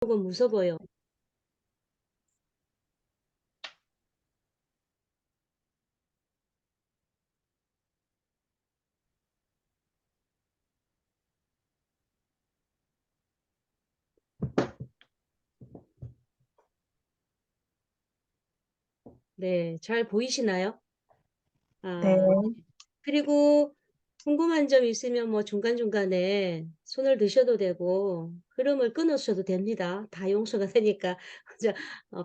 건 무서워요. 네, 잘 보이시나요? 네, 아, 그리고 궁금한 점 있으면 뭐 중간중간에 손을 드셔도 되고 흐름을 끊으셔도 됩니다. 다 용서가 되니까 자,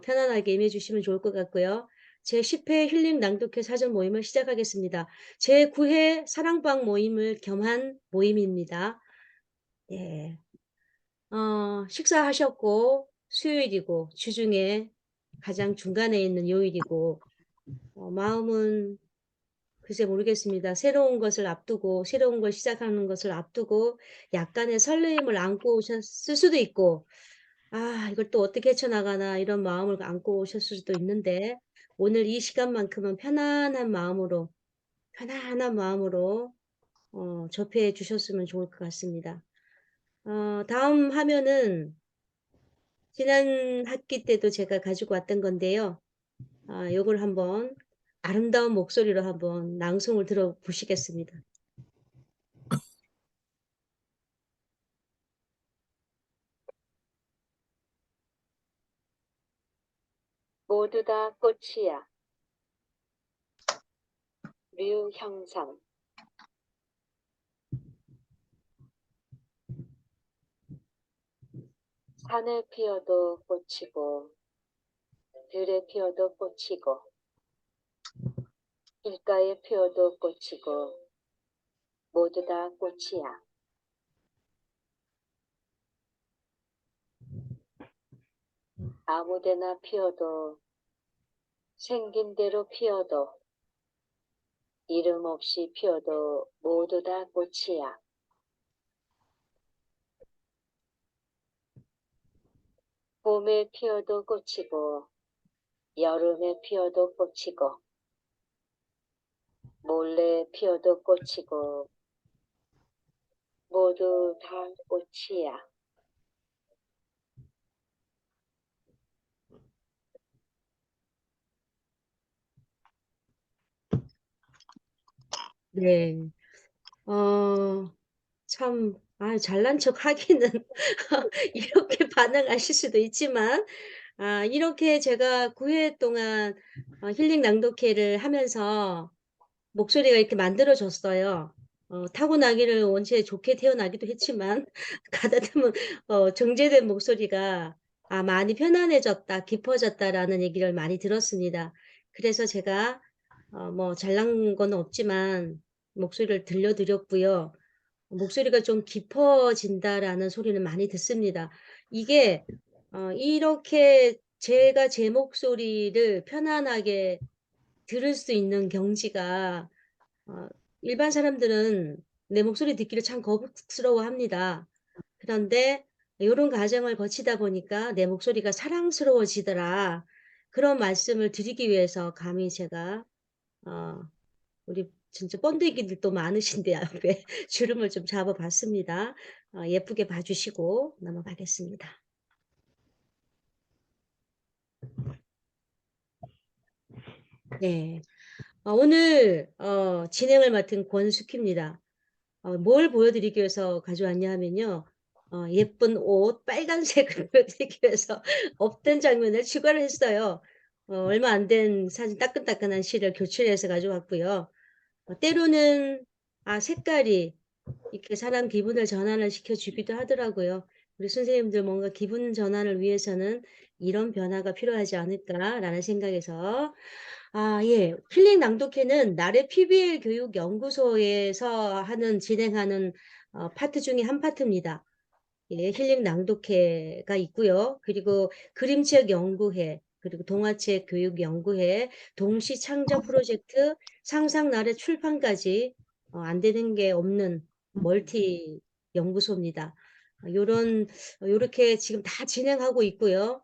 편안하게 임해 주시면 좋을 것 같고요. 제10회 힐링 낭독회 사전 모임을 시작하겠습니다. 제9회 사랑방 모임을 겸한 모임입니다. 예. 식사하셨고 수요일이고 주중에 가장 중간에 있는 요일이고 마음은 글쎄 모르겠습니다. 새로운 것을 앞두고 새로운 걸 시작하는 것을 앞두고 약간의 설레임을 안고 오셨을 수도 있고 이걸 또 어떻게 헤쳐나가나 이런 마음을 안고 오셨을 수도 있는데 오늘 이 시간만큼은 편안한 마음으로 접해 주셨으면 좋을 것 같습니다. 다음 화면은 지난 학기 때도 제가 가지고 왔던 건데요. 요걸 한번 아름다운 목소리로 한번 낭송을 들어보시겠습니다. 모두 다 꽃이야. 류형상. 산에 피어도 꽃이고 들에 피어도 꽃이고 길가에 피어도 꽃이고 모두 다 꽃이야. 아무데나 피어도 생긴 대로 피어도 이름 없이 피어도 모두 다 꽃이야. 봄에 피어도 꽃이고 여름에 피어도 꽃이고 몰래 피어도 꽃이고 모두 다 꽃이야. 네. 어, 참, 잘난 척 하기는 이렇게 반응하실 수도 있지만, 이렇게 제가 9회 동안 힐링 낭독회를 하면서 목소리가 이렇게 만들어졌어요. 타고나기를 원체 좋게 태어나기도 했지만, 가다듬은 정제된 목소리가 많이 편안해졌다, 깊어졌다라는 얘기를 많이 들었습니다. 그래서 제가 뭐 잘난 건 없지만 목소리를 들려드렸고요. 목소리가 좀 깊어진다라는 소리는 많이 듣습니다. 이게 이렇게 제가 제 목소리를 편안하게 들을 수 있는 경지가 어 일반 사람들은 내 목소리 듣기를 참 거북스러워합니다. 그런데 요런 과정을 거치다 보니까 "내 목소리가 사랑스러워지더라." 그런 말씀을 드리기 위해서 감히 제가 어 우리 진짜 번데기들도 많으신데 앞에 주름을 좀 잡아 봤습니다. 예쁘게 봐 주시고 넘어가겠습니다. 네. 오늘 진행을 맡은 권숙희입니다. 뭘 보여드리기 위해서 가져왔냐 하면요. 예쁜 옷 빨간색을 보여드리기 위해서 없던 장면을 추가를 했어요. 얼마 안 된 사진 따끈따끈한 실을 교출해서 가져왔고요. 때로는 색깔이 이렇게 사람 기분을 전환을 시켜주기도 하더라고요. 우리 선생님들 뭔가 기분 전환을 위해서는 '이런 변화가 필요하지 않을까.'라는 생각에서 예. 힐링 낭독회는 나래 PBL 교육 연구소에서 진행하는 파트 중에 한 파트입니다. 예. 힐링 낭독회가 있고요. 그리고 그림책 연구회, 그리고 동화책 교육 연구회, 동시 창작 프로젝트, 상상 나래 출판까지 안 되는 게 없는 멀티 연구소입니다. 요런 요렇게 지금 다 진행하고 있고요.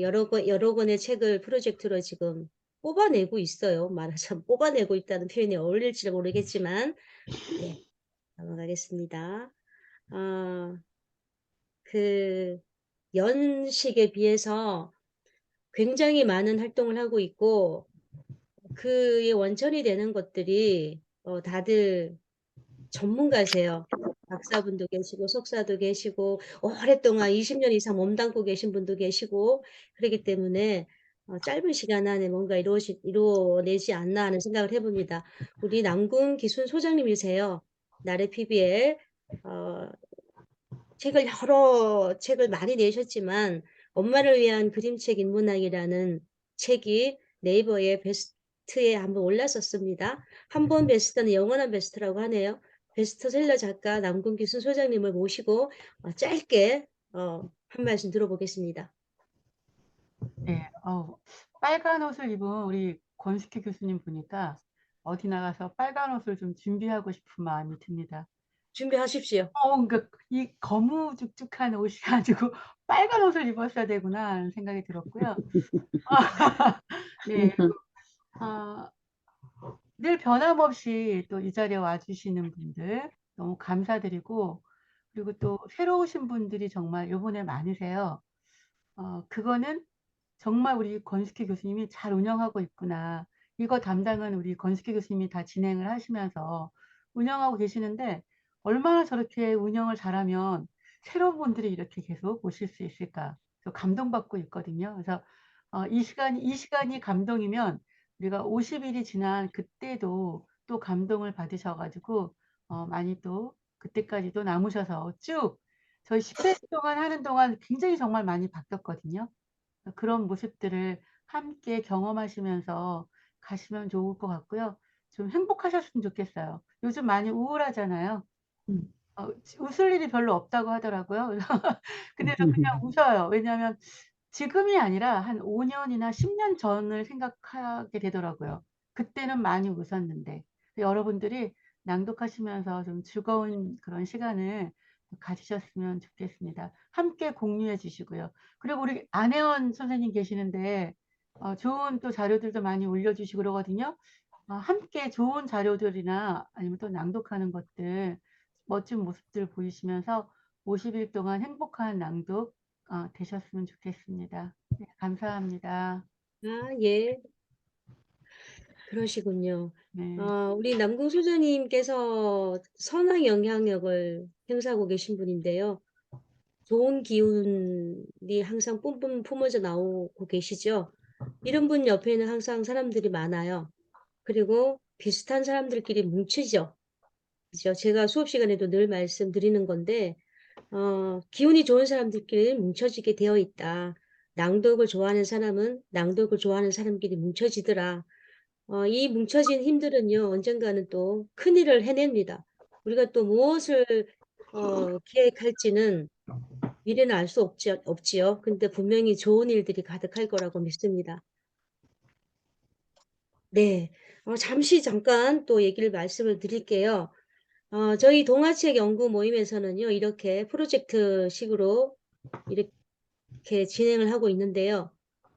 여러 권의 책을 프로젝트로 지금 뽑아내고 있어요. 말하자면 뽑아내고 있다는 표현이 어울릴지 모르겠지만 네. 넘어가겠습니다. 아 그 연식에 비해서 굉장히 많은 활동을 하고 있고 그의 원천이 되는 것들이 다들 전문가세요. 박사분도 계시고 석사도 계시고 오랫동안 20년 이상 몸담고 계신 분도 계시고 그러기 때문에 짧은 시간 안에 뭔가 이루어내지 않나 하는 생각을 해 봅니다. 우리 남궁 기순 소장님이세요. 나래 PBL 어 여러 책을 많이 내셨지만 엄마를 위한 그림책 인문학이라는 책이 네이버에 베스트에 한번 올랐었습니다. 한 번 베스트는 영원한 베스트라고 하네요. 베스트셀러 작가 남궁기순 소장님을 모시고 짧게 한 말씀 들어보겠습니다. 네. 빨간 옷을 입은 우리 권숙희 교수님 보니까 어디 나가서 빨간 옷을 좀 준비하고 싶은 마음이 듭니다. 준비하십시오. 그러니까 이 거무죽죽한 옷이 아니고 '빨간 옷을 입었어야 되구나.' 하는 생각이 들었고요. 네. 아 늘 변함없이 또 이 자리에 와 주시는 분들 너무 감사드리고, 그리고 또 새로 오신 분들이 정말 요번에 많으세요. 그거는 정말 우리 권숙희 교수님이 잘 운영하고 있구나. 이거 담당은 우리 권숙희 교수님이 다 진행을 하시면서 운영하고 계시는데, 얼마나 저렇게 운영을 잘하면 새로운 분들이 이렇게 계속 오실 수 있을까. 저 감동받고 있거든요. 그래서 이 시간이 감동이면 우리가 50일이 지난 그때도 또 감동을 받으셔 가지고 많이 또 그때까지도 남으셔서 쭉 저희 10회 동안 하는 동안 굉장히 정말 많이 바뀌었거든요. 그런 모습들을 함께 경험하시면서 가시면 좋을 것 같고요. 좀 행복하셨으면 좋겠어요. 요즘 많이 우울하잖아요. 웃을 일이 별로 없다고 하더라고요. 근데도 그냥 웃어요. 왜냐하면 지금이 아니라 한 5 년이나 10년 전을 생각하게 되더라고요. 그때는 많이 웃었는데. 여러분들이 낭독하시면서 좀 즐거운 그런 시간을 가지셨으면 좋겠습니다. 함께 공유해 주시고요. 그리고 우리 안혜원 선생님 계시는데 좋은 또 자료들도 많이 올려 주시고 그러거든요. 함께 좋은 자료들이나 아니면 또 낭독하는 것들, 멋진 모습들 보이시면서 50일 동안 행복한 낭독 되셨으면 좋겠습니다. 네, 감사합니다. 아, 예. 그러시군요. 네. 우리 남궁 소장님께서 선한 영향력을 행사하고 계신 분인데요. 좋은 기운이 항상 뿜뿜 품어져 나오고 계시죠. 이런 분 옆에는 항상 사람들이 많아요. 그리고 비슷한 사람들끼리 뭉치죠. 그죠? 제가 수업 시간에도 늘 말씀드리는 건데, 기운이 좋은 사람들끼리 뭉쳐지게 되어 있다. 낭독을 좋아하는 사람은 낭독을 좋아하는 사람끼리 뭉쳐지더라. 이 뭉쳐진 힘들은요, 언젠가는 또 큰일을 해냅니다. 우리가 또 무엇을, 계획할지는 미래는 알 수 없지요. 근데 분명히 좋은 일들이 가득할 거라고 믿습니다. 네. 잠깐 또 말씀을 드릴게요. 저희 동화책 연구 모임에서는요, 이렇게 프로젝트식으로 이렇게 진행을 하고 있는데요.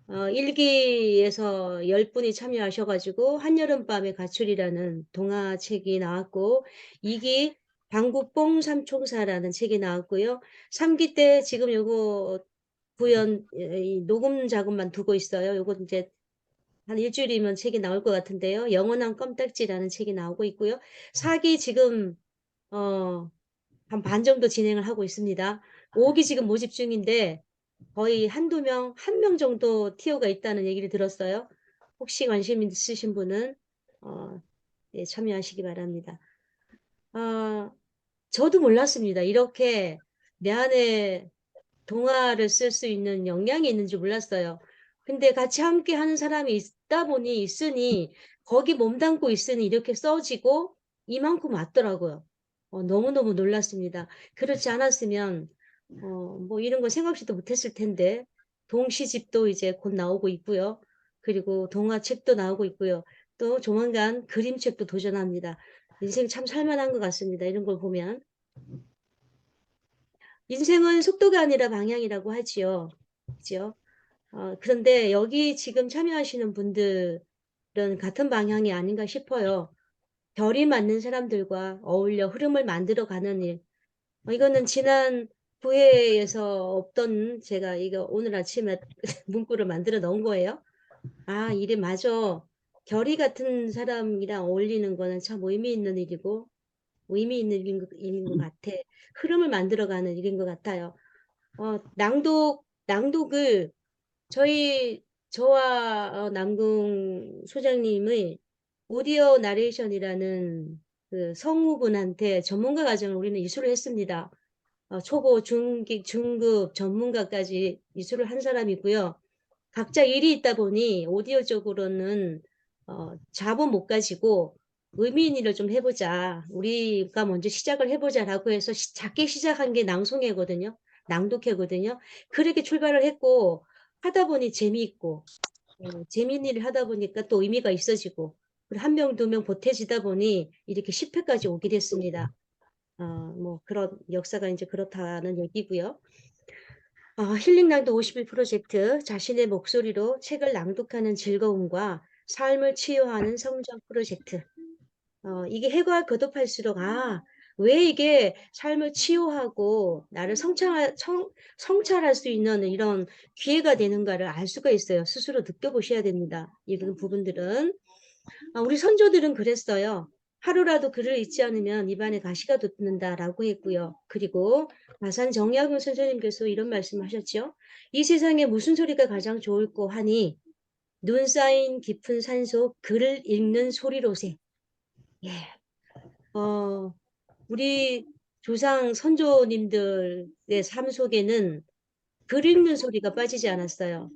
1기에서 10분이 참여하셔가지고, 한여름밤의 가출이라는 동화책이 나왔고, 2기 방구뽕 삼총사라는 책이 나왔고요. 3기 때 지금 요거 이 녹음 작업만 두고 있어요. 요거 이제 한 일주일이면 책이 나올 것 같은데요. 영원한 껌딱지라는 책이 나오고 있고요. 4기 지금 한 반 정도 진행을 하고 있습니다. 5기 지금 모집 중인데 거의 한두 명, 한 명 정도 티오가 있다는 얘기를 들었어요. 혹시 관심 있으신 분은 네, 참여하시기 바랍니다. 아, 저도 몰랐습니다. 이렇게 내 안에 동화를 쓸 수 있는 역량이 있는지 몰랐어요. 근데 같이 함께 하는 사람이 있으니, 거기 몸담고 있으니 이렇게 써지고 이만큼 왔더라고요. 너무너무 놀랐습니다. 그렇지 않았으면, 뭐 이런 거 생각지도 못했을 텐데, 동시집도 이제 곧 나오고 있고요. 그리고 동화책도 나오고 있고요. 또 조만간 그림책도 도전합니다. 인생 참 살만한 것 같습니다. 이런 걸 보면. 인생은 속도가 아니라 방향이라고 하지요. 그죠? 그런데 여기 지금 참여하시는 분들은 같은 방향이 아닌가 싶어요. 결이 맞는 사람들과 어울려 흐름을 만들어 가는 일. 이거는 지난 부회에서 없던 제가 이거 오늘 아침에 문구를 만들어 놓은 거예요. 아, 이래 맞아. 결이 같은 사람이랑 어울리는 거는 참 의미 있는 일이고 의미 있는 일인 것 같아. 흐름을 만들어가는 일인 것 같아요. 낭독을 저와 남궁 소장님의 오디오 나레이션이라는 그 성우분한테 전문가 과정을 우리는 이수를 했습니다. 초보, 중급 전문가까지 이수를 한 사람이고요. 각자 일이 있다 보니 오디오 쪽으로는 자본 못 가지고 의미 있는 일을 좀 해보자. 우리가 먼저 시작을 해보자라고 해서 작게 시작한 게 낭송회거든요. 낭독회거든요. 그렇게 출발을 했고 하다 보니 재미있고 재미있는 일을 하다 보니까 또 의미가 있어지고 그리고 한 명, 두 명 보태지다 보니 이렇게 10회까지 오게 됐습니다. 뭐 그런 역사가 이제 그렇다는 얘기고요. 힐링 낭독 51 프로젝트, 자신의 목소리로 책을 낭독하는 즐거움과 삶을 치유하는 성장 프로젝트. 이게 해가 거듭할수록, 왜 이게 삶을 치유하고 나를 성찰할 수 있는 이런 기회가 되는가를 알 수가 있어요. 스스로 느껴보셔야 됩니다. 이런 부분들은. 우리 선조들은 그랬어요. 하루라도 글을 읽지 않으면 입안에 가시가 돋는다라고 했고요. 그리고 마산 정약용 선생님께서 이런 말씀하셨죠. 이 세상에 무슨 소리가 가장 좋을꼬 하니 눈 쌓인 깊은 산속 글을 읽는 소리로세. 예. 우리 조상 선조님들의 삶 속에는 글 읽는 소리가 빠지지 않았어요.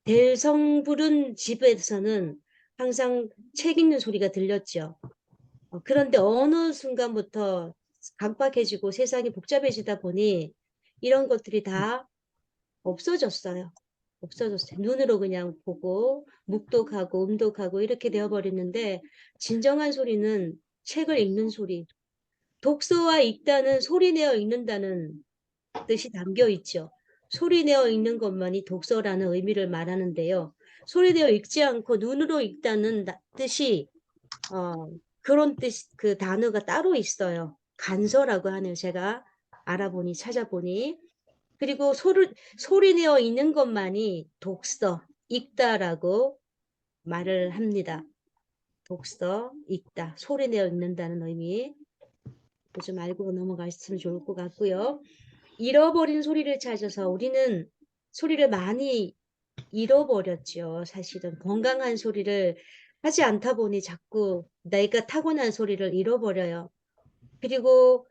대성부른 집에서는 항상 책 읽는 소리가 들렸죠. 그런데 어느 순간부터 각박해지고 세상이 복잡해지다 보니 이런 것들이 다 없어졌어요. 없어졌어요. 눈으로 그냥 보고 묵독하고 음독하고 이렇게 되어버렸는데 진정한 소리는 책을 읽는 소리. 독서와 읽다는 소리내어 읽는다는 뜻이 담겨 있죠. 소리내어 읽는 것만이 독서라는 의미를 말하는데요. 소리내어 읽지 않고 눈으로 읽다는 뜻이 그런 뜻, 그 단어가 따로 있어요. 간서라고 하네요. 제가 알아보니, 찾아보니. 그리고 소리내어 읽는 것만이 독서, 읽다라고 말을 합니다. 독서, 읽다, 소리내어 읽는다는 의미. 좀 알고 넘어가시면 좋을 것 같고요. 잃어버린 소리를 찾아서 우리는 소리를 많이 잃어버렸죠. 사실은 건강한 소리를 하지 않다 보니 자꾸 내가 타고난 소리를 잃어버려요. 그리고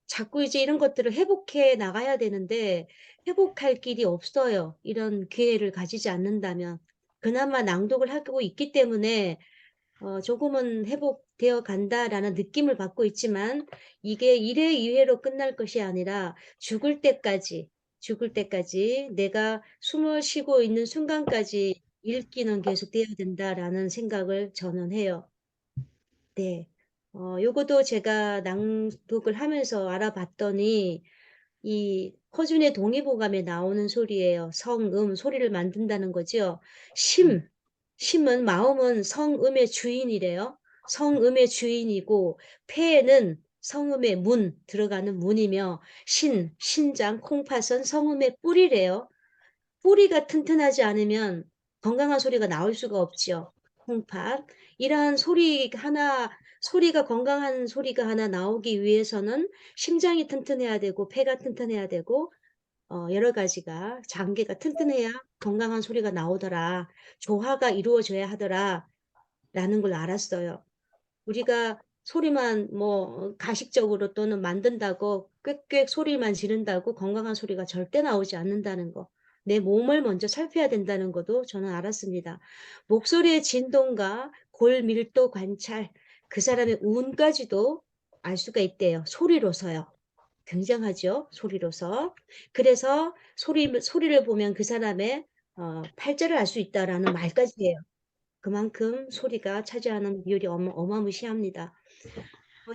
자꾸 이제 이런 것들을 회복해 나가야 되는데 회복할 길이 없어요. 이런 기회를 가지지 않는다면. 그나마 낭독을 하고 있기 때문에 조금은 회복되어 간다라는 느낌을 받고 있지만 이게 1회, 2회로 끝날 것이 아니라 죽을 때까지 내가 숨을 쉬고 있는 순간까지 읽기는 계속돼야 된다라는 생각을 저는 해요. 네. 요것도 제가 낭독을 하면서 알아봤더니 이 허준의 동의보감에 나오는 소리예요. 성음, 소리를 만든다는 거죠. 심은 마음은 성음의 주인이래요. 성음의 주인이고 폐는 성음의 문, 들어가는 문이며 신장, 콩팥은 성음의 뿌리래요. 뿌리가 튼튼하지 않으면 건강한 소리가 나올 수가 없죠. 콩팥. 이러한 소리가 건강한 소리가 하나 나오기 위해서는 심장이 튼튼해야 되고 폐가 튼튼해야 되고 여러 가지가 장기가 튼튼해야 건강한 소리가 나오더라. 조화가 이루어져야 하더라. 라는 걸 알았어요. 우리가 소리만 뭐 가식적으로 또는 만든다고 꽥꽥 소리만 지른다고 건강한 소리가 절대 나오지 않는다는 거. 내 몸을 먼저 살펴야 된다는 것도 저는 알았습니다. 목소리의 진동과 골 밀도 관찰, 그 사람의 운까지도 알 수가 있대요. 소리로서요. 굉장하죠. 소리로서. 그래서 소리를 보면 그 사람의 팔자를 알 수 있다라는 말까지 해요. 그만큼 소리가 차지하는 비율이 어마무시합니다.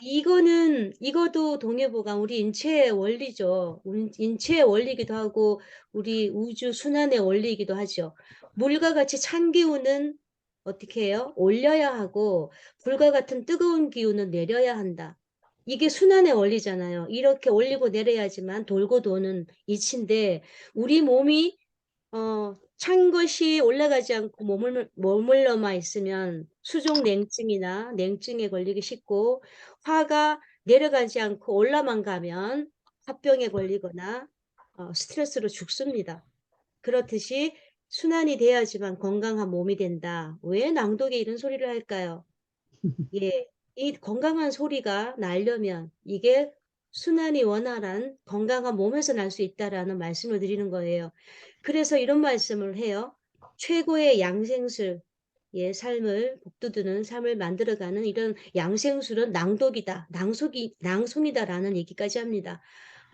이것도 동해보감, 우리 인체의 원리죠. 인체의 원리이기도 하고, 우리 우주 순환의 원리이기도 하죠. 물과 같이 찬 기운은 어떻게 해요? 올려야 하고, 불과 같은 뜨거운 기운은 내려야 한다. 이게 순환의 원리잖아요. 이렇게 올리고 내려야지만 돌고 도는 이치인데 우리 몸이 찬 것이 올라가지 않고 머물러만 있으면 수족 냉증이나 냉증에 걸리기 쉽고 화가 내려가지 않고 올라만 가면 화병에 걸리거나 스트레스로 죽습니다. 그렇듯이 순환이 돼야지만 건강한 몸이 된다. 왜 낭독에 이런 소리를 할까요? 예, 이 건강한 소리가 나려면 이게 순환이 원활한 건강한 몸에서 날 수 있다라는 말씀을 드리는 거예요. 그래서 이런 말씀을 해요. 최고의 양생술, 예, 삶을 복두드는 삶을 만들어가는 이런 양생술은 낭독이다, 낭송이다라는 얘기까지 합니다.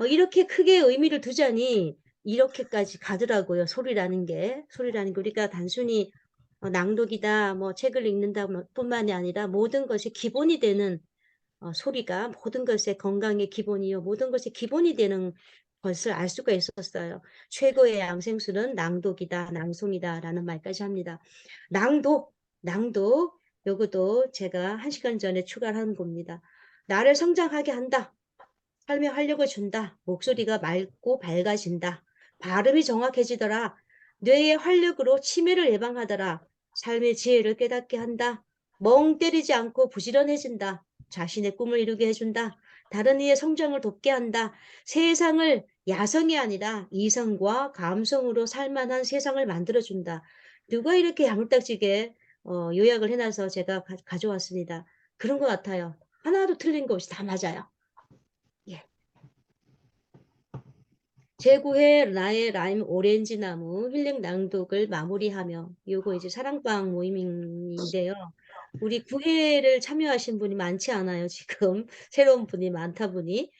이렇게 크게 의미를 두자니 이렇게까지 가더라고요. 소리라는 게 우리가 단순히 낭독이다, 뭐 책을 읽는다 뿐만이 아니라 모든 것이 기본이 되는 소리가 모든 것의 건강의 기본이요. 모든 것의 기본이 되는 것을 알 수가 있었어요. 최고의 양생술은 낭독이다, 낭송이다라는 말까지 합니다. 낭독, 요것도 제가 1시간 전에 추가를 한 겁니다. 나를 성장하게 한다. 삶의 활력을 준다. 목소리가 맑고 밝아진다. 발음이 정확해지더라. 뇌의 활력으로 치매를 예방하더라. 삶의 지혜를 깨닫게 한다. 멍 때리지 않고 부지런해진다. 자신의 꿈을 이루게 해준다. 다른 이의 성장을 돕게 한다. 세상을 야성이 아니라 이성과 감성으로 살만한 세상을 만들어준다. 누가 이렇게 야물딱지게 요약을 해놔서 제가 가져왔습니다. 그런 것 같아요. 하나도 틀린 거 없이 다 맞아요. 예. 제9회 나의 라임 오렌지 나무 힐링 낭독을 마무리하며 요거 이제 사랑방 모임인데요. 우리 9회를 참여하신 분이 많지 않아요, 지금. 새로운 분이 많다 보니.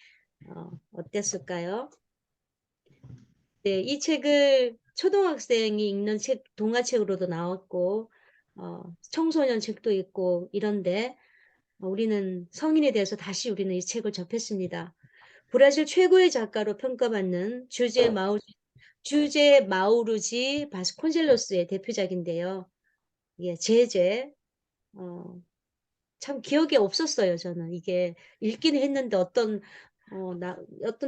어땠을까요? 네, 이 책을 초등학생이 읽는 책, 동화책으로도 나왔고, 청소년 책도 있고, 이런데, 우리는 성인에 대해서 다시 우리는 이 책을 접했습니다. 브라질 최고의 작가로 평가받는 주제 마우루지 바스콘젤로스의 대표작인데요. 예, 제제. 어, 참 기억이 없었어요, 저는. 이게 읽기는 했는데 어떤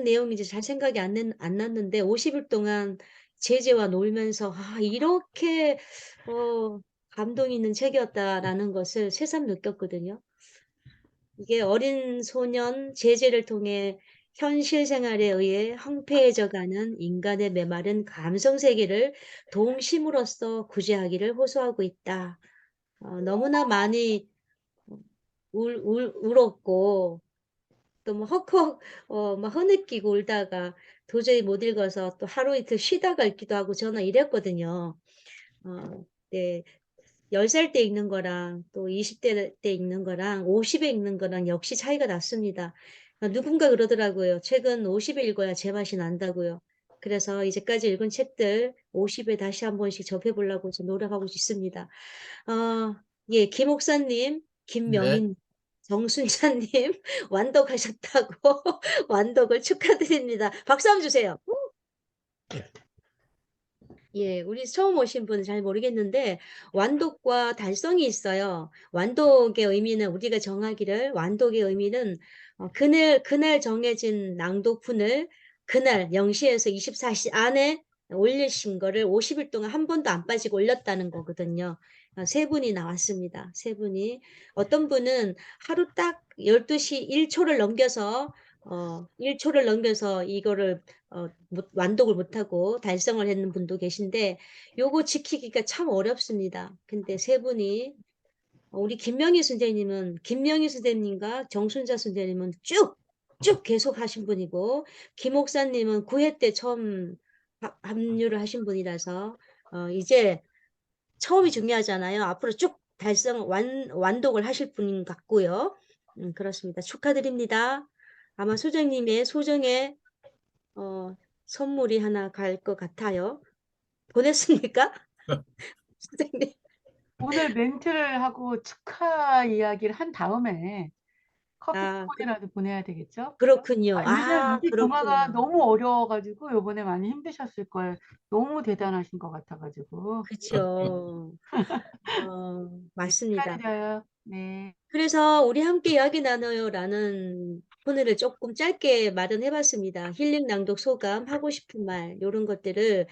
내용인지 잘 생각이 안 났는데 50일 동안 제제와 놀면서 이렇게 감동 있는 책이었다라는 것을 새삼 느꼈거든요. 이게 어린 소년 제재를 통해 현실 생활에 의해 황폐해져가는 인간의 메마른 감성 세계를 동심으로써 구제하기를 호소하고 있다. 너무나 많이 울었고 또 뭐 헉헉 막 흐느끼고 울다가 도저히 못 읽어서 또 하루 이틀 쉬다가 읽기도 하고 저는 이랬거든요. 네. 10살 때 읽는 거랑 또 20대 때 읽는 거랑 50에 읽는 거랑 역시 차이가 났습니다. 누군가 그러더라고요. 책은 50에 읽어야 제맛이 난다고요. 그래서 이제까지 읽은 책들 50에 다시 한 번씩 접해보려고 노력하고 있습니다. 예, 김 목사님, 네. 김명인, 정순자님 완독하셨다고 완독을 축하드립니다. 박수 한번 주세요. 예, 우리 처음 오신 분은 잘 모르겠는데 완독과 달성이 있어요. 완독의 의미는 우리가 정하기를 완독의 의미는 그날 정해진 낭독분을 그날 0시에서 24시 안에 올리신 거를 50일 동안 한 번도 안 빠지고 올렸다는 거거든요. 세 분이 나왔습니다. 세 분이. 어떤 분은 하루 딱 12시 1초를 넘겨서 1초를 넘겨서 이거를 완독을 못하고 달성을 했는 분도 계신데 요거 지키기가 참 어렵습니다. 근데 세 분이 우리 김명희 선생님과 정순자 선생님은 쭉 계속 하신 분이고 김 목사님은 9회 때 처음 합류를 하신 분이라서 이제 처음이 중요하잖아요. 앞으로 쭉 완독을 하실 분 같고요. 그렇습니다. 축하드립니다. 아마 소장님의 소정의 어, 선물이 하나 갈 것 같아요. 보냈습니까? 선생님. 오늘 멘트를 하고 축하 이야기를 한 다음에 커피 아, 쿠폰이라도 보내야 되겠죠? 그렇군요. 왜냐면 이게 동화가 그렇구나. 너무 어려워가지고 요번에 많이 힘드셨을 거예요. 너무 대단하신 것 같아가지고. 그쵸. 네, 맞습니다. 축하드려요. 네. 그래서 우리 함께 이야기 나눠요라는 코너를 조금 짧게 마련해 봤습니다. 힐링 낭독 소감, 하고 싶은 말 요런 것들을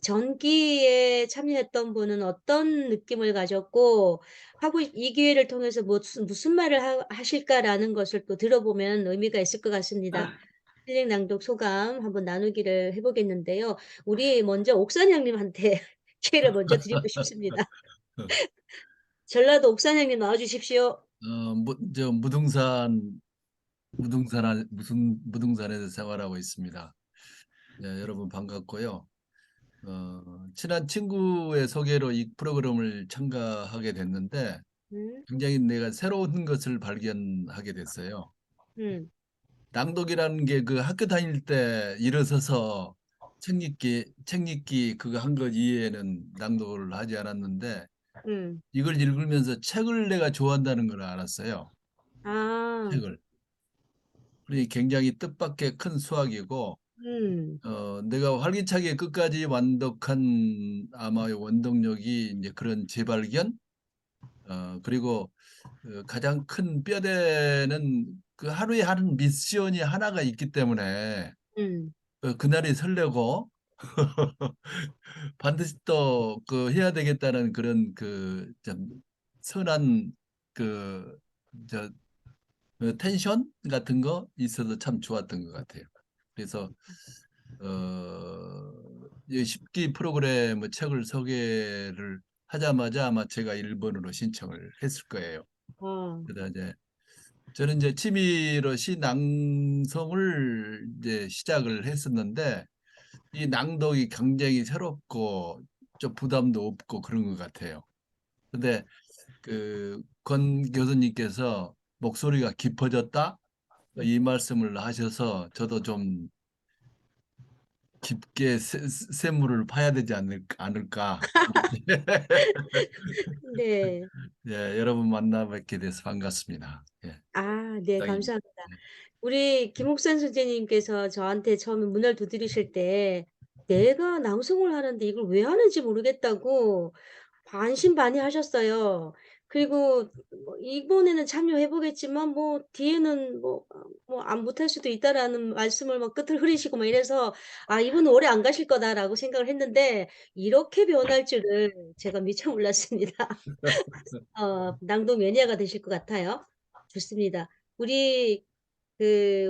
전기에 참여했던 분은 어떤 느낌을 가졌고 하고 이 기회를 통해서 무슨 말을 하실까라는 것을 또 들어보면 의미가 있을 것 같습니다. 힐링 낭독 소감 한번 나누기를 해 보겠는데요. 우리 먼저 옥선영님한테 기회를 먼저 드리고 싶습니다. 전라도 옥선영님 나와 주십시오. 저 무등산에서 생활하고 있습니다. 네, 여러분 반갑고요. 친한 친구의 소개로 이 프로그램을 참가하게 됐는데 음. 굉장히 내가 새로운 것을 발견하게 됐어요. 음. 낭독이라는 게 그 학교 다닐 때 일어서서 책 읽기 그거 한 것 이외에는 낭독을 하지 않았는데 음. 이걸 읽으면서 책을 내가 좋아한다는 걸 알았어요. 아. 책을. 그러니 굉장히 뜻밖의 큰 수확이고 음. 내가 활기차게 끝까지 완독한 아마 원동력이 이제 그런 재발견 그리고 가장 큰 뼈대는 그 하루에 하는 미션이 하나가 있기 때문에 음. 그날이 설레고 반드시 또 그 해야 되겠다는 그런 그 좀 선한 그저 텐션 같은 거 있어서 참 좋았던 것 같아요. 그래서 이 10기 프로그램 책을 소개를 하자마자 아마 제가 1번으로 신청을 했을 거예요. 어. 그러다 이제 저는 이제 취미로 시 낭송을 이제 시작을 했었는데 이 낭독이 굉장히 새롭고 좀 부담도 없고 그런 것 같아요. 근데 그 권 교수님께서 목소리가 깊어졌다 음. 이 말씀을 하셔서 저도 좀 깊게 샘물을 파야 되지 않을까. 네. 예, 여러분 만나 뵙게 돼서 반갑습니다. 예, 네, 땅입니다. 감사합니다. 우리 김옥선 선생님께서 저한테 처음에 문을 두드리실 때 내가 낭송을 하는데 이걸 왜 하는지 모르겠다고 반신반의하셨어요. 그리고 뭐 이번에는 참여해 보겠지만 뭐 뒤에는 안 못할 수도 있다라는 말씀을 막 끝을 흐리시고 막 이래서 '아, 이분은 오래 안 가실 거다.'라고 생각을 했는데 이렇게 변할 줄은 제가 미처 몰랐습니다. 낭독 매니아가 되실 것 같아요. 좋습니다. 우리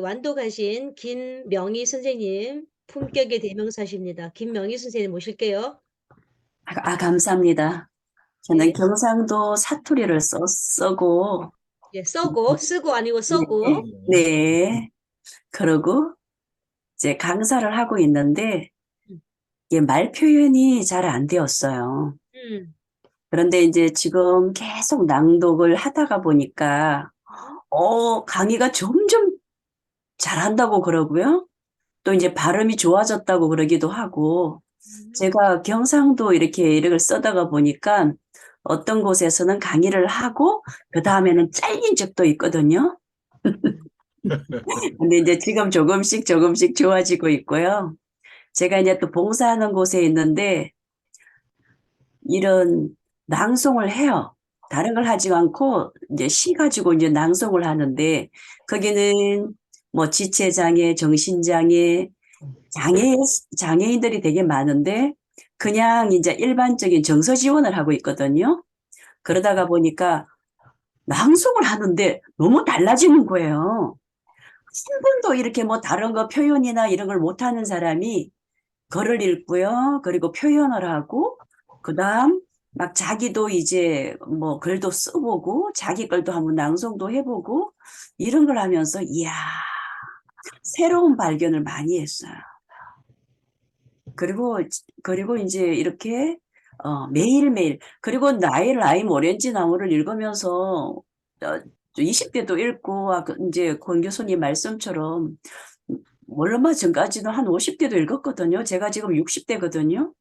완독하신 김명희 선생님 품격의 대명사십니다. 김명희 선생님 모실게요. 감사합니다. 저는 네. 경상도 사투리를 쓰고, 예, 쓰고 아니고 네, 써고. 네. 그러고 이제 강사를 하고 있는데, 음. 이게 말 표현이 잘 안 되었어요. 음. 그런데 이제 지금 계속 낭독을 하다가 보니까, 음. 강의가 점점 잘한다고 그러고요. 또 이제 발음이 좋아졌다고 그러기도 하고, 음. 제가 경상도 이렇게 이력을 써다가 보니까 어떤 곳에서는 강의를 하고 그 다음에는 잘린 적도 있거든요. 음. 근데 이제 지금 조금씩 좋아지고 있고요. 제가 이제 또 봉사하는 곳에 있는데 이런 낭송을 해요. 다른 걸 하지 않고 이제 시 가지고 이제 낭송을 하는데 거기는 뭐 지체장애, 정신장애, 장애인들이 되게 많은데 그냥 이제 일반적인 정서 지원을 하고 있거든요. 그러다가 보니까 낭송을 하는데 너무 달라지는 거예요. 한 번도 이렇게 뭐 다른 거 표현이나 이런 걸 못하는 사람이 글을 읽고요. 그리고 표현을 하고, 그 다음 막 자기도 이제 뭐 글도 써보고, 자기 글도 한번 낭송도 해보고, 이런 걸 하면서, 이야, 새로운 발견을 많이 했어요. 그리고 이제 이렇게, 매일매일, 그리고 라임 오렌지 나무를 읽으면서, 20대도 읽고, 이제 권 교수님 말씀처럼, 얼마 전까지는 한 50대도 읽었거든요. 제가 지금 60대거든요.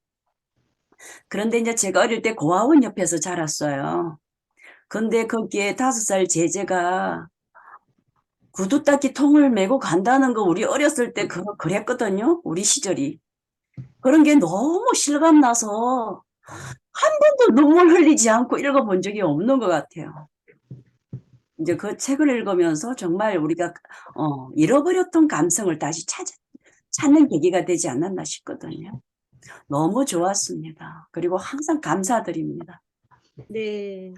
그런데 이제 제가 어릴 때 고아원 옆에서 자랐어요. 근데 거기에 5살 제제가 구두 닦이 통을 메고 간다는 거 우리 어렸을 때 그랬거든요. 우리 시절이. 그런 게 너무 실감나서 한 번도 눈물 흘리지 않고 읽어본 적이 없는 것 같아요. 이제 그 책을 읽으면서 정말 우리가 잃어버렸던 감성을 다시 찾는 계기가 되지 않았나 싶거든요. 너무 좋았습니다. 그리고 항상 감사드립니다. 네.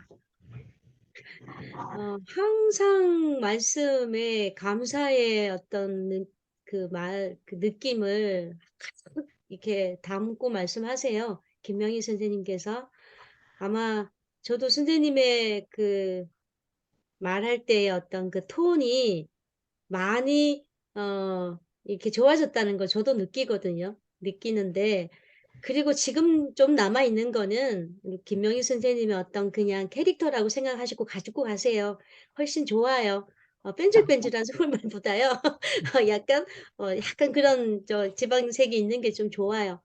항상 말씀에 감사의 어떤 그 느낌을 가득 이렇게 담고 말씀하세요. 김명희 선생님께서. 아마 저도 선생님의 그 말할 때의 어떤 그 톤이 많이 이렇게 좋아졌다는 걸 저도 느끼거든요. 느끼는데 그리고 지금 좀 남아 있는 거는 우리 김명희 선생님의 어떤 그냥 캐릭터라고 생각하시고 가지고 가세요. 훨씬 좋아요. 뺀질뺀질한 서울말보다요. 약간 약간 그런 지방색이 있는 게 좀 좋아요.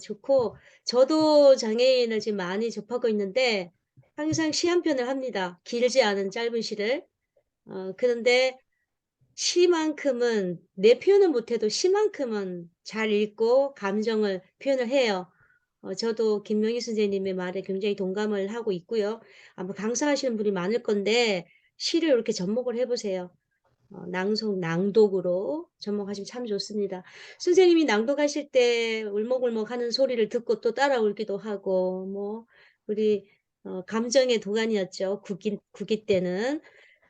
좋고 저도 장애인을 지금 많이 접하고 있는데 항상 시 한 편을 합니다. 길지 않은 짧은 시를. 그런데 시만큼은 내 표현은 못해도 시만큼은 잘 읽고 감정을 표현을 해요. 저도 김명희 선생님의 말에 굉장히 동감을 하고 있고요. 아마 강사하시는 분이 많을 건데 시를 이렇게 접목을 해 보세요. 낭독으로 접목하시면 참 좋습니다. 선생님이 낭독하실 때 울먹울먹하는 소리를 듣고 또 따라 울기도 하고 뭐 우리 감정의 도가니였죠. 구기 때는.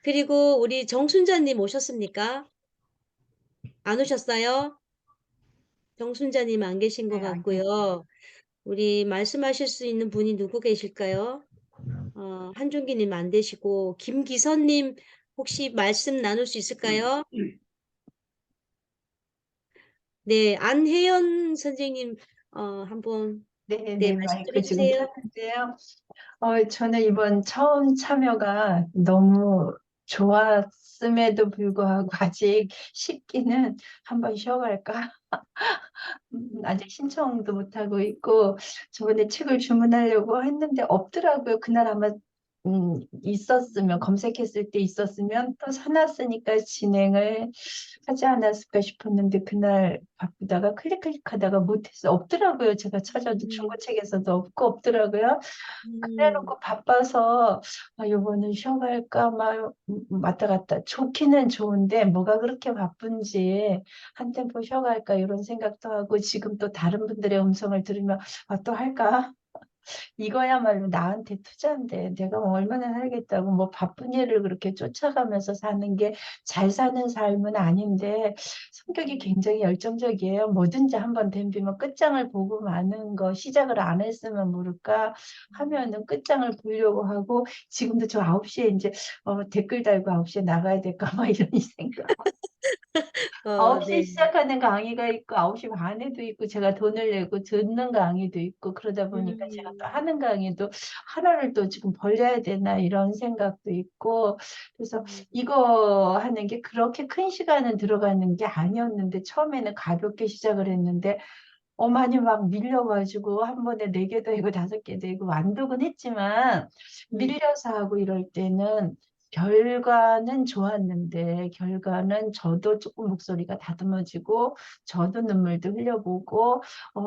그리고 우리 정순자님 오셨습니까? 안 오셨어요? 정순자님 안 계신 것 네, 안 계세요. 같고요. 우리 말씀하실 수 있는 분이 누구 계실까요? 한준기님 안 되시고 김기선님 혹시 말씀 나눌 수 있을까요? 네, 안혜연 선생님 한번 네, 네, 네, 말씀 좀 마이크 지금 해주세요. 켰는데요. 저는 이번 처음 참여가 너무 좋았음에도 불구하고 아직 쉽기는 한번 쉬어갈까? 아직 신청도 못하고 있고, 저번에 책을 주문하려고 했는데 없더라고요. 그날 아마 있었으면, 검색했을 때 있었으면 또 사놨으니까 진행을 하지 않았을까 싶었는데 그날 바쁘다가 클릭하다가 못해서 없더라고요. 제가 찾아도 음, 중고책에서도 없고 없더라고요. 음, 그래놓고 바빠서 요거는 쉬어갈까 막 왔다 갔다 좋기는 좋은데 뭐가 그렇게 바쁜지 한 템포 쉬어갈까 이런 생각도 하고 지금 또 다른 분들의 음성을 들으면 또 할까? 이거야말로 나한테 투자인데 내가 뭐 얼마나 살겠다고 뭐 바쁜 일을 그렇게 쫓아가면서 사는 게 잘 사는 삶은 아닌데 성격이 굉장히 열정적이에요. 뭐든지 한번 덤비면 끝장을 보고 마는 거 시작을 안 했으면 모를까 하면은 끝장을 보려고 하고 지금도 저 9시에 이제 댓글 달고 9시에 나가야 될까 막 이런 생각. 9시에 네. 시작하는 강의가 있고 9시 반에도 있고 제가 돈을 내고 듣는 강의도 있고 그러다 보니까 제가 또 음, 하는 강의도 하나를 또 지금 벌려야 되나 이런 생각도 있고 그래서 음, 이거 하는 게 그렇게 큰 시간은 들어가는 게 아니었는데 처음에는 가볍게 시작을 했는데 많이 막 밀려가지고 한 번에 4개 되고 5개 되고 완독은 했지만 음, 밀려서 하고 이럴 때는 결과는 좋았는데 결과는 저도 조금 목소리가 다듬어지고 저도 눈물도 흘려보고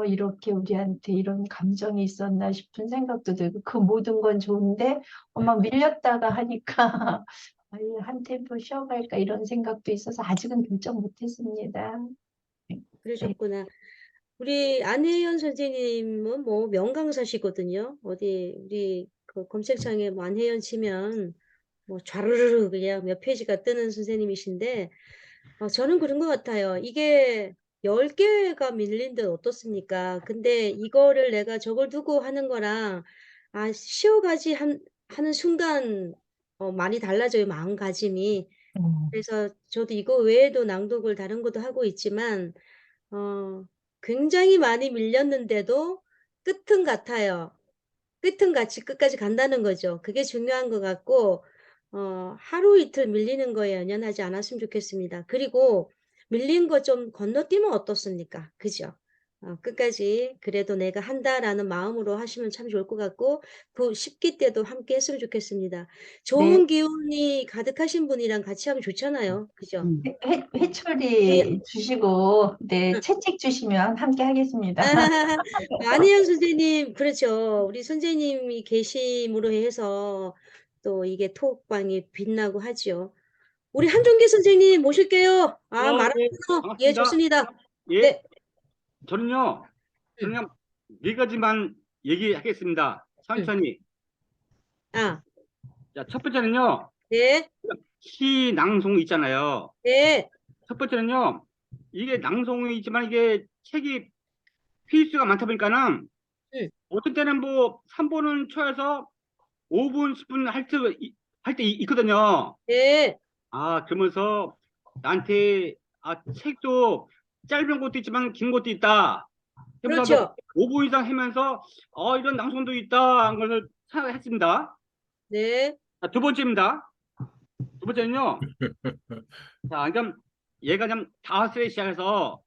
이렇게 우리한테 이런 감정이 있었나 싶은 생각도 들고 그 모든 건 좋은데 막 밀렸다가 하니까 아유, 한 템포 쉬어갈까 이런 생각도 있어서 아직은 결정 못했습니다. 네. 그러셨구나. 우리 안혜연 선생님은 뭐 명강사시거든요. 어디 우리 그 검색창에 뭐 안혜연 치면 뭐 좌르르 그냥 몇 페이지가 뜨는 선생님이신데 저는 그런 것 같아요. 이게 10개가 밀린 듯 어떻습니까? 근데 이거를 내가 저걸 두고 하는 거랑 쉬어가지 하는 순간 많이 달라져요. 마음가짐이. 음. 그래서 저도 이거 외에도 낭독을 다른 것도 하고 있지만 어, 굉장히 많이 밀렸는데도 끝은 같아요. 끝은 같이 끝까지 간다는 거죠. 그게 중요한 것 같고, 하루 이틀 밀리는 거에 연연하지 않았으면 좋겠습니다. 그리고 밀린 거 좀 건너뛰면 어떻습니까? 그죠? 끝까지 그래도 내가 한다라는 마음으로 하시면 참 좋을 것 같고, 그 10기 때도 함께 했으면 좋겠습니다. 네. 좋은 기운이 가득하신 분이랑 같이 하면 좋잖아요. 그죠? 음. 회초리 주시고, 네, 채찍 주시면 함께 하겠습니다. 안혜연 선생님, 그렇죠. 우리 선생님이 계심으로 해서 또 이게 토옥방이 빛나고 하죠. 우리 한종기 선생님 모실게요. 아, 네, 말하세요. 예, 반갑습니다. 좋습니다. 예, 네. 저는요, 그냥 네 가지만 얘기하겠습니다. 천천히. 아, 자, 첫 번째는요, 네, 시 낭송 있잖아요. 네, 첫 번째는요, 이게 낭송이 있지만 이게 책이 페이스가 많다 보니까는 어떤 때는 뭐 3분은 쳐서 5분, 10분 할 때 있거든요. 네, 아, 그러면서 나한테 책도 짧은 것도 있지만 긴 것도 있다. 그러면서 그렇죠. 5분 이상 하면서 이런 낭송도 있다 한 것을 생각했습니다. 네, 자, 두 번째입니다. 두 번째는요. 자, 그럼 얘가 좀 5살에 시작해서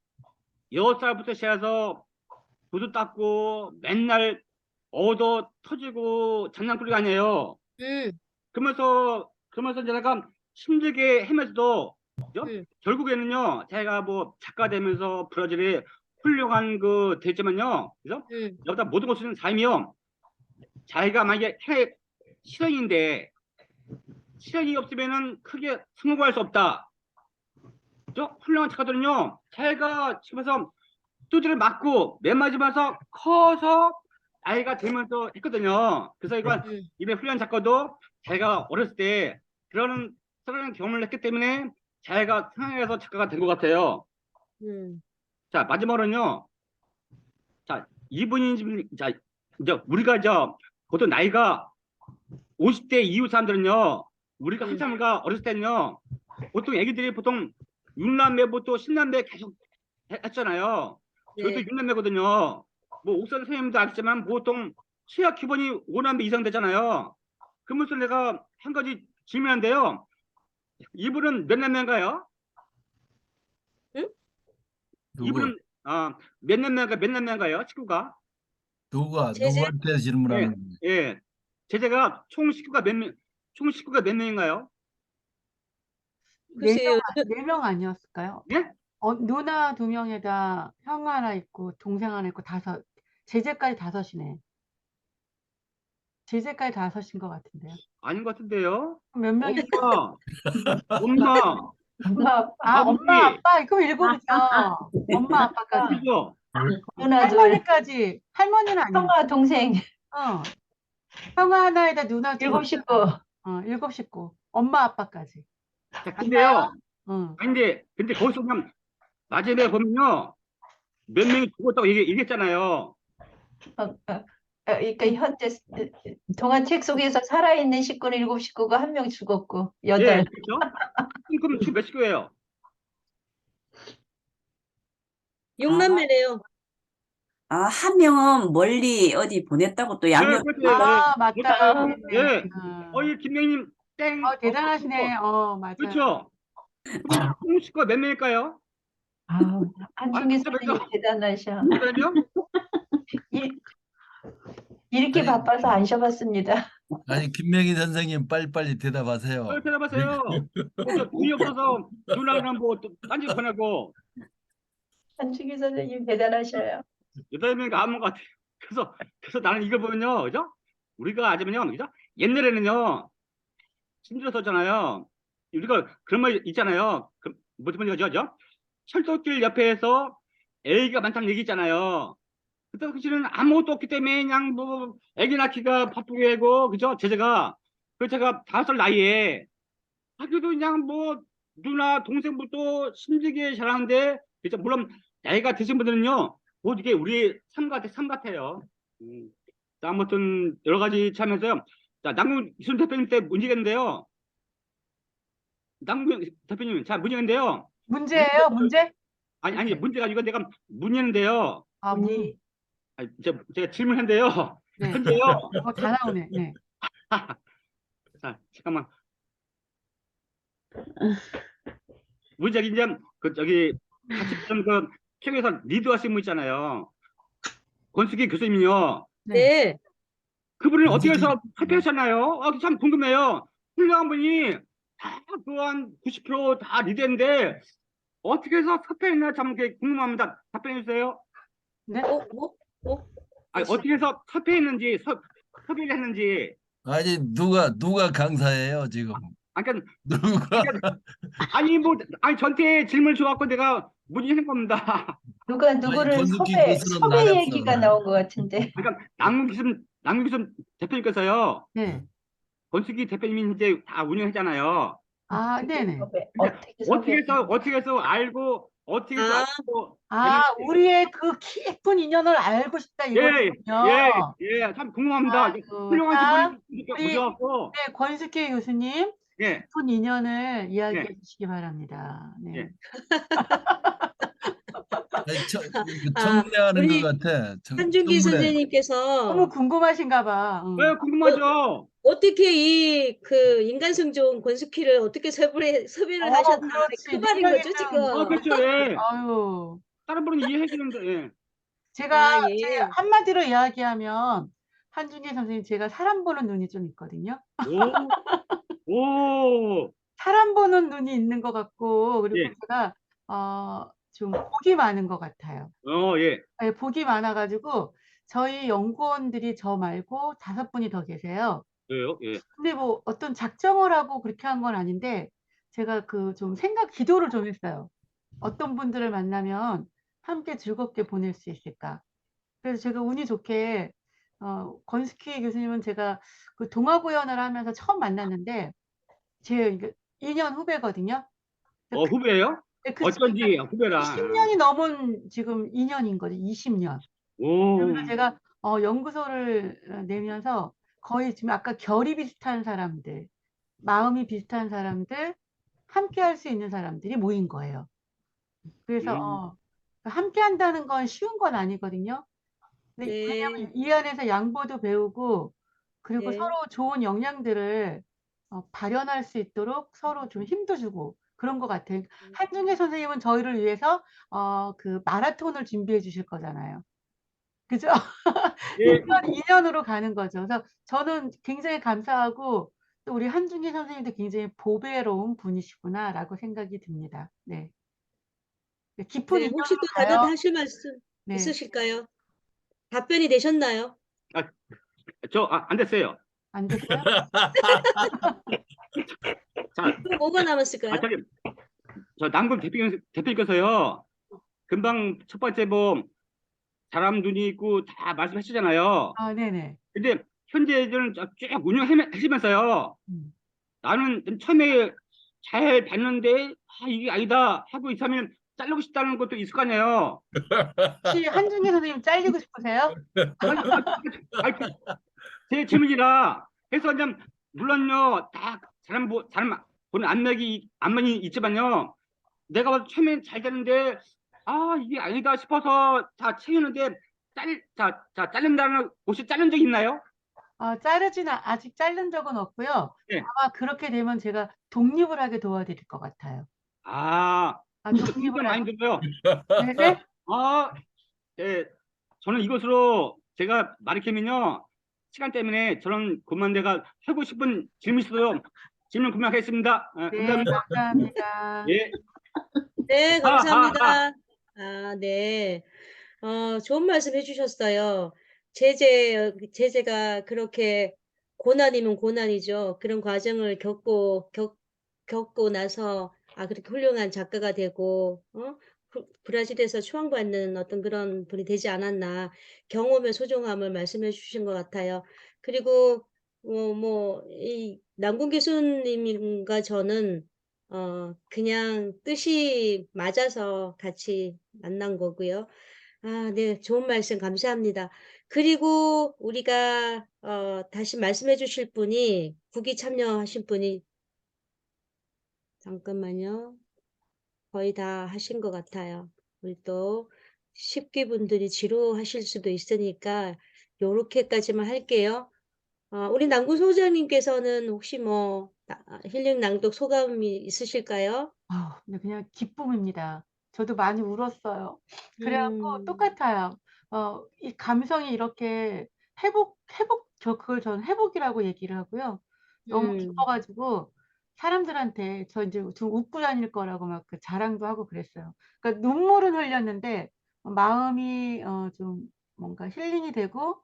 6살부터 시작해서 구두 닦고 맨날 얻어 터지고 장난꾸러기 아니에요. 그러면서 이제 내가 힘들게 하면서도 그죠? 결국에는요 제가 뭐 작가 되면서 브라질에 훌륭한 그 됐지만요, 그죠? 여기다 모든 것을 삶이요. 자기가 만약에 하나의 실현인데 실현이 없으면은 크게 성공할 수 없다. 그죠? 훌륭한 작가들은요, 자기가 집에서 두드를 맞고 맨 맞으면서 커서 나이가 들면서 했거든요. 그래서 이건 이번 훌륭한 작가도 자기가 어렸을 때 그런 경험을 했기 때문에 자기가 생각해서 작가가 된 것 같아요. 자, 마지막으로는요. 자, 이분이 자, 이제 우리가 보통 나이가 50대 이후 사람들은요. 우리가 한참가 어렸을 때는요. 보통 애기들이 보통 6남매부터 10남매 계속 했잖아요. 저희도 네. 6남매거든요. 뭐 옥산 선생님도 아시지만 보통 취약 기본이 5남매 이상 되잖아요. 그러면서 내가 한 가지 질문한데요. 이분은 몇 남매인가요? 누구? 이분은 몇 남매인가요? 식구가? 제재? 누구한테 질문하는 거예요? 예. 제가 총 식구가 몇 명인가요? 글쎄요. 네 명 아니었을까요? 예? 누나 2명에다 형 하나 있고 동생 하나 있고 5, 제재까지 5이네. 제재까지 5인 것 같은데요. 아닌 것 같은데요. 몇 명이? 엄마, 엄마, 아버지, 엄마, 아빠, 그럼 7이죠. 엄마, 아빠까지. 그죠? 누나 둘, 할머니까지. 할머니는 아니야. 형아, 동생, 형아 하나에다 누나 2. 7식구. 7식구. 엄마, 아빠까지. 자, 근데요. 응. 근데 거기서 그냥 마지막에 보면요. 몇 명이 죽었다고 얘기했잖아요. 그러니까 현재 동화책 속에서 살아있는 식구는 7식구가 1명 죽었고, 8. 예, 그렇죠? 그럼 지금 몇 식구예요? 6남매네요. 한 명은 멀리 어디 보냈다고 또 양육. 그렇죠. 맞다. 예. 이 김명님 땡. 대단하시네. 맞아요. 그렇죠. 그럼 식구가 몇 명일까요? 한중기 진짜 선생님 맞죠? 대단하셔. 그러니까요. 이렇게 아니, 바빠서 안 쉬어봤습니다. 아니 김명희 선생님 빨리빨리 대답하세요. 빨리 대답하세요. 돈이 없어서 누나랑 뭐또 딴지 보내고 한중기 선생님 대단하셔요. 8명이 아무 것 같아요. 그래서 나는 이걸 보면요, 그죠? 우리가 아시면요, 그죠? 옛날에는요, 힘들었었잖아요. 우리가 그런 말 있잖아요. 무슨 말이죠? 철도길 옆에서 애기가 많다는 얘기 있잖아요. 그때 그치는 아무것도 없기 때문에 그냥 뭐 애기 낳기가 바쁘게 하고, 그죠? 제가 5살 나이에 하기도 그냥 뭐 누나 동생부터 힘들게 자라는데, 그죠? 물론 나이가 드신 분들은요, 뭐 이게 우리 삶 같아요. 자, 아무튼 여러 가지 참여해서요. 자, 남궁 이순 대표님 때 문제겠는데요. 남궁 대표님, 자, 문제인데요. 문제예요? 문제? 아니, 문제가 아니고 내가 문제인데요. 문. 제가 질문했는데요. 네. 현재요. 다 나오네. 네. 자, 잠깐만. 문제가 이제 저기 같이 그 책에서 리드하신 분 있잖아요. 권숙희 교수님이요. 네. 그분은 어떻게 해서 발표하셨나요? 참 궁금해요. 훌륭한 분이 다 또한 90%다 리드했는데 어떻게 해서 섭외했나 참 궁금합니다. 답변해 주세요. 네? 뭐? 어떻게 해서 섭외를 했는지. 아니 누가 강사예요 지금? 아, 그러니까, 누가? 아니, 뭐, 아니, 전체 질문을 줘갖고 내가 문의한 겁니다. 누가 아니 누구를 권숙희 섭외 교수는 나갔어. 얘기가 나온 것 같은데. 그러니까, 남궁기순 대표님께서요, 네. 권숙희 대표님이 이제 다 운영했잖아요. 아, 네네. 섭외, 근데 어떻게 섭외? 어떻게 해서 알고, 어떻게 해서 아, 알고, 아, 됐는지. 우리의 그 깊은 인연을 알고 싶다 예, 이거군요. 참 궁금합니다. 아이고, 훌륭하신 자, 분이 우리 오셔갖고, 네, 권숙희 교수님 예, 깊은 인연을 예, 이야기해 주시기 바랍니다. 네. 예. 아니, 아, 청문회하는 것 우리 같아. 한준기 청문회. 너무 선생님께서 궁금하신가 봐. 예, 궁금하죠? 어떻게 이 그 인간성 좋은 권숙희를 어떻게 섭외를 하셨나 그 그렇지. 말인 능력이 거죠 좀, 지금. 그렇죠, 예. 아유. 다른 분은 이해해주는데, 예. 제가 아, 제 예. 한마디로 이야기하면 한준기 선생님 제가 사람 보는 눈이 좀 있거든요. 오, 오, 사람 보는 눈이 있는 것 같고 그리고 예, 제가 좀 복이 많은 것 같아요. 예. 예, 복이 많아 가지고 저희 연구원들이 저 말고 5분이 더 계세요. 왜요? 예. 근데 뭐 어떤 작정을 하고 그렇게 한 건 아닌데 제가 그 좀 기도를 좀 했어요. 어떤 분들을 만나면 함께 즐겁게 보낼 수 있을까. 그래서 제가 운이 좋게 권숙희 교수님은 제가 그 동아구연을 하면서 처음 만났는데 제 2년 후배거든요. 후배예요? 그 어쩐지 후배라. 20년이 넘은 지금 인연인 거죠. 20년. 오, 그래서 제가 연구소를 내면서 거의 지금 아까 결이 비슷한 사람들, 마음이 비슷한 사람들, 함께 할 수 있는 사람들이 모인 거예요. 그래서 음, 함께 한다는 건 쉬운 건 아니거든요. 근데 네, 왜냐면 이 안에서 양보도 배우고 그리고 네. 서로 좋은 역량들을 발현할 수 있도록 서로 좀 힘도 주고 그런 것 같아요. 한중계 선생님은 저희를 위해서 그 마라톤을 준비해 주실 거잖아요. 그죠? 예, 2년으로 가는 거죠. 그래서 저는 굉장히 감사하고 또 우리 한중기 선생님도 굉장히 보배로운 분이시구나라고 생각이 듭니다. 네. 깊은 네, 혹시 인연으로 또 다른 가요. 하실 말씀 네. 있으실까요? 답변이 되셨나요? 안 됐어요. 안 됐어요? 자, 또 뭐가 남았을까요? 저기, 저 남궁 대표님께서요, 금방 첫 번째 뭐, 사람 눈이 있고 다 말씀하시잖아요. 네네. 근데 현재는 쭉 운영하시면서요, 음. 나는 처음에 잘 봤는데, 이게 아니다 하고 있으면 자르고 싶다는 것도 있을 거 아니에요. 혹시 한중기 선생님 잘리고 싶으세요? 아니, 제 질문이라 해서 그냥 물론요 다 사람 보는 안면이 있지만요 내가 봐도 처음엔 잘 되는데 이게 아니다 싶어서 다 채우는데 자른다는 혹시 자른 적 있나요? 아직 자른 적은 없고요. 예. 아마 그렇게 되면 제가 독립을 하게 도와드릴 것 같아요. 진짜 독립을 많이 들어요. 네네. 예, 저는 이것으로 제가 말이켜면요 시간 때문에 저는 그만 내가 하고 싶은 질문 있어요. 질문 그만하겠습니다. 네, 감사합니다. 감사합니다. 예. 네, 하하하. 감사합니다. 네. 좋은 말씀 해주셨어요. 제재가 그렇게 고난이면 고난이죠. 그런 과정을 겪고 나서, 그렇게 훌륭한 작가가 되고, 브라질에서 추앙받는 어떤 그런 분이 되지 않았나. 경험의 소중함을 말씀해 주신 것 같아요. 그리고, 이 남궁 교수님과 저는, 그냥 뜻이 맞아서 같이 만난 거고요. 네. 좋은 말씀 감사합니다. 그리고 우리가 다시 말씀해 주실 분이 국위 참여하신 분이 잠깐만요. 거의 다 하신 것 같아요. 우리 또 10기 분들이 지루하실 수도 있으니까 요렇게까지만 할게요. 우리 남궁 소장님께서는 혹시 힐링 낭독 소감이 있으실까요? 근데 그냥 기쁨입니다. 저도 많이 울었어요. 그래 갖고 음. 똑같아요. 이 감성이 이렇게 그걸 저는 회복이라고 얘기를 하고요. 너무 기뻐 음. 가지고 사람들한테 저 이제 좀 웃고 다닐 거라고 막 그 자랑도 하고 그랬어요. 그러니까 눈물은 흘렸는데 마음이 좀 뭔가 힐링이 되고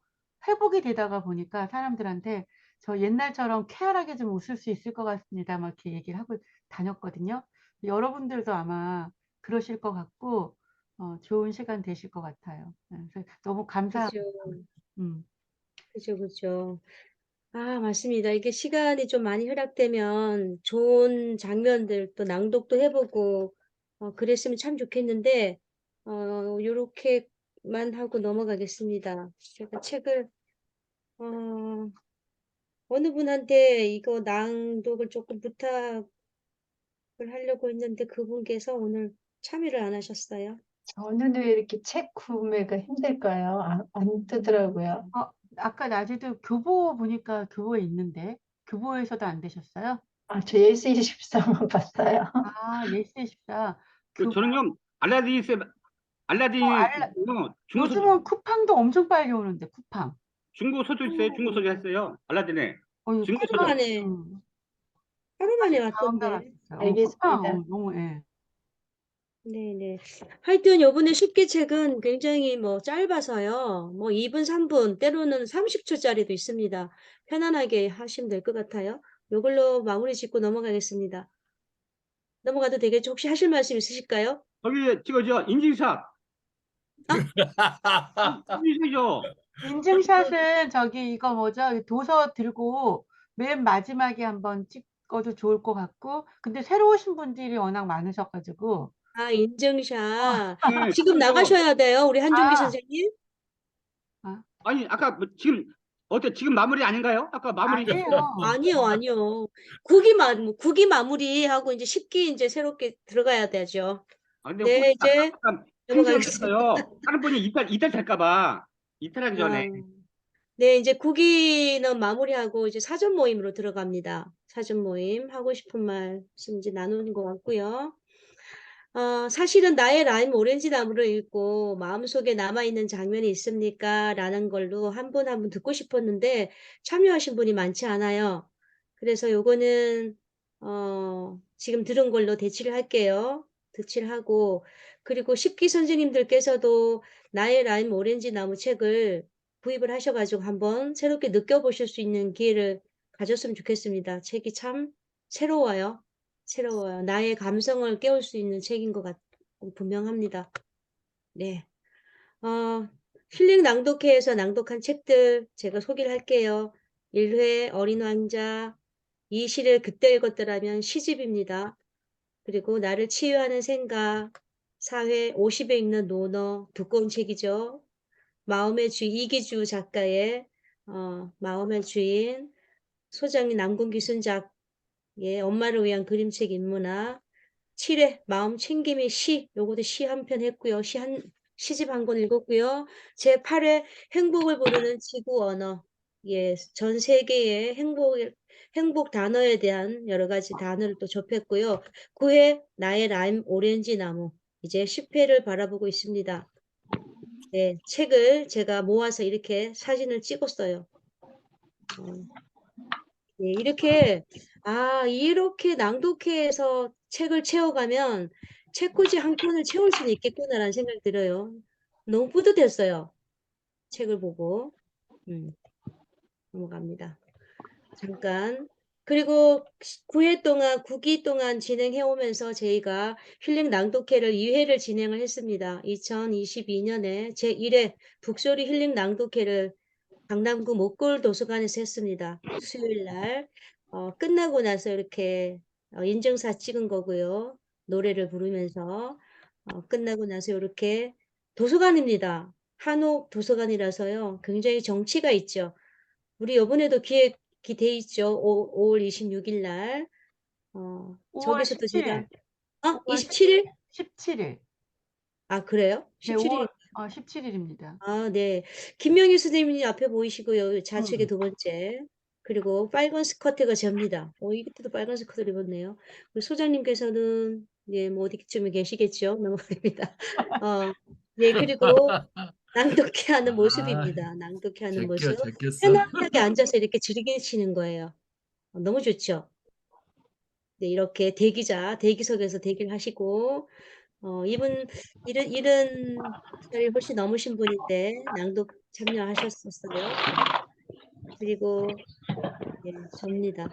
회복이 되다가 보니까 사람들한테 저 옛날처럼 쾌활하게 좀 웃을 수 있을 것 같습니다. 막 이렇게 얘기를 하고 다녔거든요. 여러분들도 아마 그러실 것 같고, 좋은 시간 되실 것 같아요. 그래서 너무 감사합니다. 그죠. 음. 그죠, 그죠. 아, 맞습니다. 이게 시간이 좀 많이 허락되면 좋은 장면들 또 낭독도 해보고, 그랬으면 참 좋겠는데, 요렇게만 하고 넘어가겠습니다. 제가 책을, 어, 어느 분한테 이거 낭독을 조금 부탁을 하려고 했는데 그분께서 오늘 참여를 안 하셨어요. 저는 왜 이렇게 책 구매가 힘들까요? 안 뜨더라고요. 아까 낮에도 교보 보니까 교보에 있는데, 교보에서도 안 되셨어요? 저 예스24만 봤어요. 예스24. 그 저는요 알라딘 중고 요즘은 쿠팡도 엄청 빨리 오는데, 쿠팡. 중고 소주 있어요. 중고 소주 했어요. 알라딘에 이거 중고 하루 소주. 만에, 음, 하루 만에 44만 달 왔던데. 왔어요. 쿠팡, 알겠습니다. 너무, 예. 네네. 하여튼 요번에 쉽게 책은 굉장히 뭐 짧아서요. 뭐 2분, 3분, 때로는 30초짜리도 있습니다. 편안하게 하시면 될 것 같아요. 요걸로 마무리 짓고 넘어가겠습니다. 넘어가도 되겠죠? 혹시 하실 말씀 있으실까요? 거기 찍어줘 인증샷. 인증샷이죠. 인증샷은 저기 이거 뭐죠? 도서 들고 맨 마지막에 한번 찍어도 좋을 것 같고, 근데 새로 오신 분들이 워낙 많으셔가지고, 아, 인증샷. 네, 지금 찍어줘. 나가셔야 돼요, 우리 한종기 아, 선생님. 아, 아니 아까 뭐 지금 어때? 지금 마무리 아닌가요? 아까 마무리. 아니에요. 아니요, 아니요. 국이 마무리하고 이제 10기 이제 새롭게 들어가야 되죠. 아, 근데 혹시 네, 이제 약간 텐션을 넘어가겠습니다. 줬어요. 다른 분이 이탈 될까봐. 이탈하기 전에. 네, 이제 국기는 마무리하고 이제 사전 모임으로 들어갑니다. 사전 모임 하고 싶은 말씀 이제 나누는 것 같고요. 사실은 나의 라임 오렌지 나무를 읽고 마음속에 남아있는 장면이 있습니까? 라는 걸로 한 분 한 분 듣고 싶었는데 참여하신 분이 많지 않아요. 그래서 요거는, 지금 들은 걸로 대치를 할게요. 대치를 하고, 그리고 십기 선생님들께서도 나의 라임 오렌지 나무 책을 구입을 하셔가지고 한번 새롭게 느껴보실 수 있는 기회를 가졌으면 좋겠습니다. 책이 참 새로워요. 새로워요. 나의 감성을 깨울 수 있는 책인 것 같고 분명합니다. 네. 힐링 낭독회에서 낭독한 책들 제가 소개를 할게요. 1회 어린 왕자, 이 시를 그때 읽었더라면 시집입니다. 그리고 나를 치유하는 생각, 4회 50에 읽는 논어, 두꺼운 책이죠. 마음의 주인, 이기주 작가의 마음의 주인, 소장님 남궁기순 작의 엄마를 위한 그림책 인문학, 7회 마음 챙김의 시, 요것도 시 한 편 했고요. 시집 한 권 읽었고요. 제 8회 행복을 부르는 지구 언어. 예, 전 세계의 행복 단어에 대한 여러 가지 단어를 또 접했고요. 9회 나의 라임 오렌지 나무. 이제 10회를 바라보고 있습니다. 네, 책을 제가 모아서 이렇게 사진을 찍었어요. 네, 이렇게 낭독회에서 책을 채워가면 책꽂이 한 권을 채울 수는 있겠구나라는 생각이 들어요. 너무 뿌듯했어요. 책을 보고. 넘어갑니다. 잠깐. 그리고 9기 동안 진행해 오면서 저희가 힐링 낭독회를 2회를 진행을 했습니다. 2022년에 제1회 북소리 힐링 낭독회를 강남구 목골 도서관에서 했습니다. 수요일 날. 끝나고 나서 이렇게 인증사 찍은 거고요. 노래를 부르면서 끝나고 나서 이렇게 도서관입니다. 한옥 도서관이라서요. 굉장히 정치가 있죠. 우리 이번에도 기획이 돼 있죠. 5월 26일 날. 5월 저기서 또 17일. 제가 27일? 17일. 아, 그래요? 네, 17일. 17일입니다. 네. 김명희 선생님이 앞에 보이시고요. 좌측에 두 번째. 그리고 빨간 스커트가 접니다. 이때도 빨간 스커트를 입었네요. 그리고 소장님께서는, 네, 뭐 어디쯤에 계시겠죠? 넘어갑니다. 네, 그리고 낭독회 하는 아, 모습입니다. 낭독회 하는 모습. 제꼈어. 편안하게 앉아서 이렇게 즐기시는 거예요. 너무 좋죠? 네, 이렇게 대기석에서 대기를 하시고, 이런 살이 훨씬 넘으신 분인데 낭독 참여하셨었어요. 그리고 예, 접니다.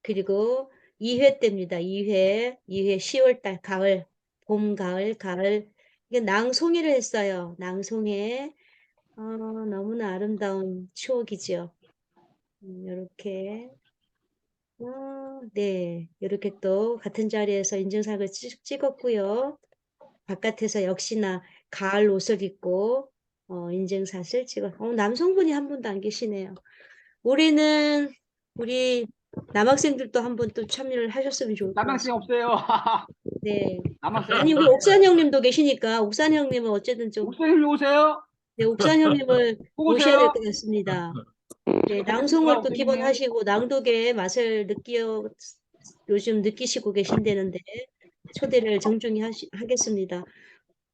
그리고 2회 때입니다. 2회 10월달 가을, 봄, 가을. 이게 낭송회를 했어요. 낭송회. 너무나 아름다운 추억이죠. 이렇게. 네. 이렇게 또 같은 자리에서 인증사진을 찍었고요. 바깥에서 역시나 가을 옷을 입고 인증샷을 남성분이 한 분도 안 계시네요. 올해는 우리 남학생들도 한번 또 참여를 하셨으면 좋을 것 남학생 같습니다. 없어요. 네. 남학생 아니, 우리 옥산 형님도 계시니까 옥산 형님은 어쨌든 좀 목사님 오세요. 네, 옥산 형님을 꼭 모셔야 될 오세요. 것 같습니다. 네, 낭송을 또 기본하시고 낭독의 맛을 요즘 느끼시고 계신다는데 초대를 정중히 하겠습니다.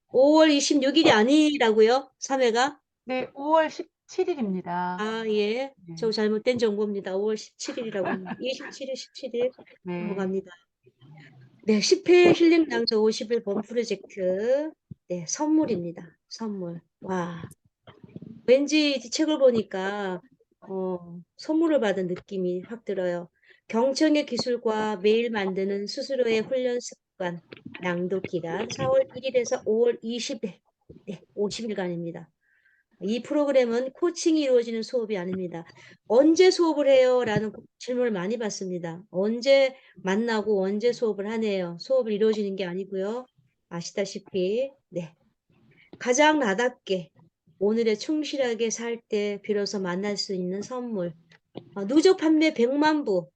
5월 26일이 아니라고요? 3회가? 네, 5월 17일입니다. 아, 예. 네. 저 잘못된 정보입니다. 5월 17일이라고 합니다. 27일, 17일 네. 넘어갑니다. 네, 10회 힐링 낭독 50일 본 프로젝트. 네, 선물입니다. 선물. 와. 왠지 이 책을 보니까 선물을 받은 느낌이 확 들어요. 경청의 기술과 매일 만드는 스스로의 훈련 습관, 낭독 기간 4월 1일에서 5월 20일, 네, 50일간입니다. 이 프로그램은 코칭이 이루어지는 수업이 아닙니다. 언제 수업을 해요? 라는 질문을 많이 받습니다. 언제 만나고 언제 수업을 하네요. 수업이 이루어지는 게 아니고요. 아시다시피, 네. 가장 나답게 오늘에 충실하게 살 때 비로소 만날 수 있는 선물. 누적 판매 100만 부.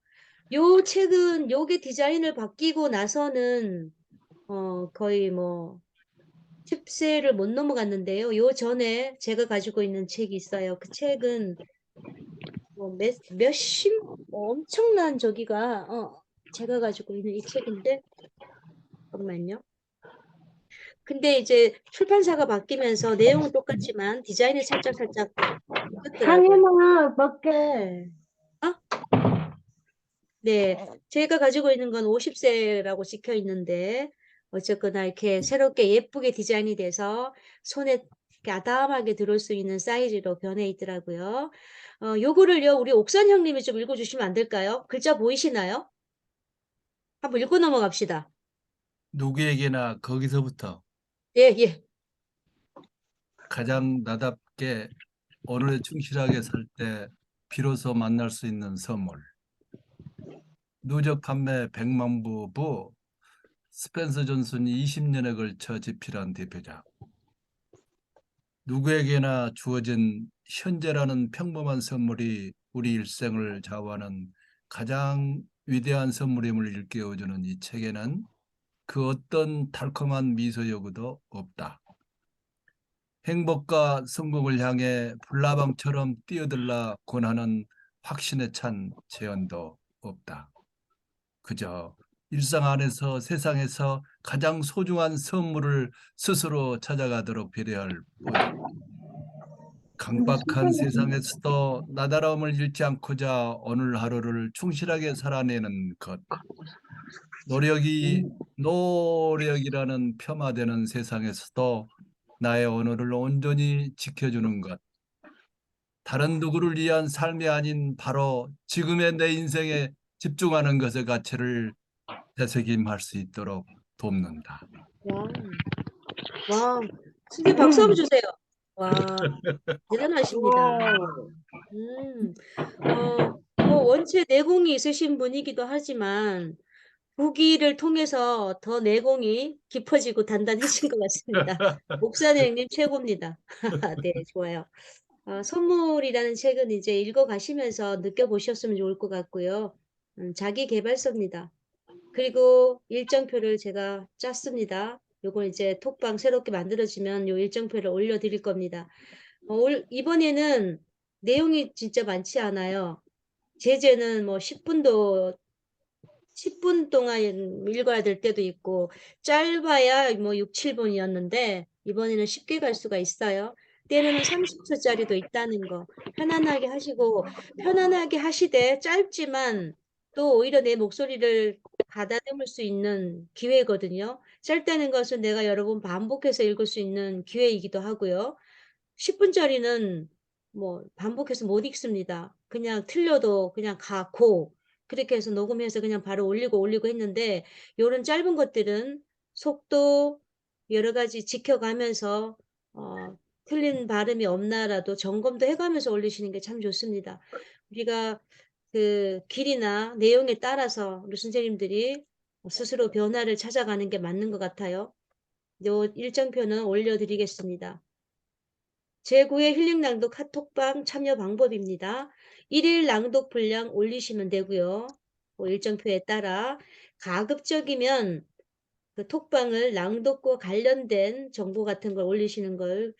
요 책은 요게 디자인을 바뀌고 나서는 거의 뭐 10세를 못 넘어갔는데요. 요 전에 제가 가지고 있는 책이 있어요. 그 책은 뭐 엄청난 저기가 제가 가지고 있는 이 책인데 잠깐만요. 근데 이제 출판사가 바뀌면서 내용은 똑같지만 디자인이 살짝 바뀌었더라고요. 상해만 먹게. 네, 제가 가지고 있는 건 50세라고 찍혀 있는데 어쨌거나 이렇게 새롭게 예쁘게 디자인이 돼서 손에 이렇게 아담하게 들을 수 있는 사이즈로 변해 있더라고요. 요거를요, 우리 옥산 형님이 좀 읽어주시면 안 될까요? 글자 보이시나요? 한번 읽고 넘어갑시다. 누구에게나 거기서부터 예, 예. 가장 나답게 오늘에 충실하게 살 때 비로소 만날 수 있는 선물. 누적 판매 100만 부 스펜서 존슨이 20년에 걸쳐 집필한 대표작. 누구에게나 주어진 현재라는 평범한 선물이 우리 일생을 좌우하는 가장 위대한 선물임을 일깨워주는 이 책에는 그 어떤 달콤한 미소 여구도 없다. 행복과 성공을 향해 불나방처럼 뛰어들라 권하는 확신에 찬 제언도 없다. 그저 일상 안에서 세상에서 가장 소중한 선물을 스스로 찾아가도록 배려할 뿐이다. 강박한 세상에서도 나다라움을 잃지 않고자 오늘 하루를 충실하게 살아내는 것. 노력이라는 폄하되는 세상에서도 나의 오늘을 온전히 지켜주는 것. 다른 누구를 위한 삶이 아닌 바로 지금의 내 인생에 집중하는 것의 가치를 되새김할 수 있도록 돕는다. 와, 선생님 박수 한번 주세요. 와, 대단하십니다. 뭐 원체 내공이 있으신 분이기도 하지만 후기를 통해서 더 내공이 깊어지고 단단해진 것 같습니다. 목사님 최고입니다. 네, 좋아요. 선물이라는 책은 이제 읽어가시면서 느껴보셨으면 좋을 것 같고요. 자기 개발서입니다. 그리고 일정표를 제가 짰습니다. 요걸 이제 톡방 새롭게 만들어지면 요 일정표를 올려드릴 겁니다. 이번에는 내용이 진짜 많지 않아요. 제재는 뭐 10분 동안 읽어야 될 때도 있고 짧아야 뭐 6, 7분이었는데 이번에는 쉽게 갈 수가 있어요. 때로는 30초짜리도 있다는 거 편안하게 하시고 편안하게 하시되 짧지만 또 오히려 내 목소리를 가다듬을 수 있는 기회거든요. 짧다는 것은 내가 여러 번 반복해서 읽을 수 있는 기회이기도 하고요. 10분짜리는 뭐 반복해서 못 읽습니다. 그냥 틀려도 그냥 고 그렇게 해서 녹음해서 그냥 바로 올리고 했는데 요런 짧은 것들은 속도 여러 가지 지켜가면서 틀린 발음이 없나라도 점검도 해가면서 올리시는 게 참 좋습니다. 우리가 그 길이나 내용에 따라서 우리 선생님들이 스스로 변화를 찾아가는 게 맞는 것 같아요. 요 일정표는 올려드리겠습니다. 제9회 힐링 낭독 카톡방 참여 방법입니다. 1일 낭독 분량 올리시면 되고요. 뭐 일정표에 따라 가급적이면 그 톡방을 낭독과 관련된 정보 같은 걸 올리시는 걸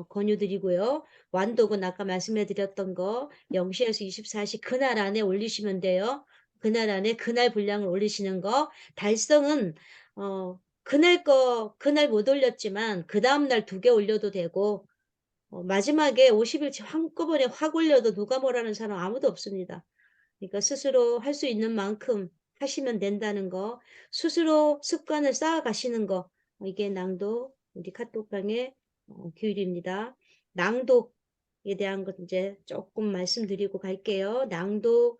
권유드리고요. 완독은 아까 말씀해 드렸던 거 0시에서 24시 그날 안에 올리시면 돼요. 그날 안에 그날 분량을 올리시는 거. 달성은 그날 못 올렸지만 그 다음날 2개 올려도 되고 마지막에 50일치 한꺼번에 확 올려도 누가 뭐라는 사람 아무도 없습니다. 그러니까 스스로 할 수 있는 만큼 하시면 된다는 거, 스스로 습관을 쌓아가시는 거, 이게 낭독, 우리 카톡방의 교율입니다. 낭독에 대한 것 이제 조금 말씀드리고 갈게요. 낭독,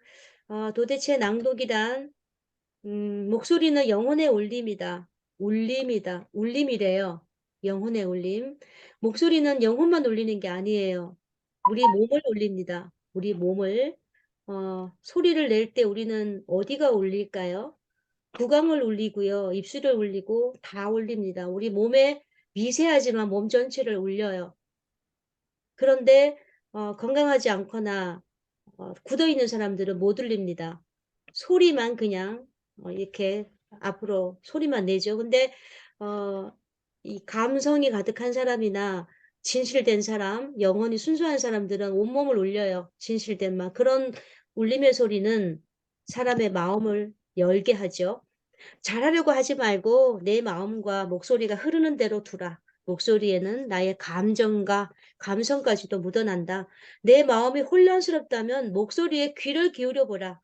도대체 낭독이란, 목소리는 영혼의 울림이다. 울림이래요. 영혼의 울림. 목소리는 영혼만 울리는 게 아니에요. 우리 몸을 울립니다. 우리 몸을. 소리를 낼 때 우리는 어디가 울릴까요? 구강을 울리고요. 입술을 울리고 다 울립니다. 우리 몸에 미세하지만 몸 전체를 울려요. 그런데 건강하지 않거나 굳어있는 사람들은 못 울립니다. 소리만 그냥 이렇게 앞으로 소리만 내죠. 근데 이 감성이 가득한 사람이나 진실된 사람, 영혼이 순수한 사람들은 온몸을 울려요. 진실된 말. 그런 울림의 소리는 사람의 마음을 열게 하죠. 잘하려고 하지 말고 내 마음과 목소리가 흐르는 대로 두라. 목소리에는 나의 감정과 감성까지도 묻어난다. 내 마음이 혼란스럽다면 목소리에 귀를 기울여 보라.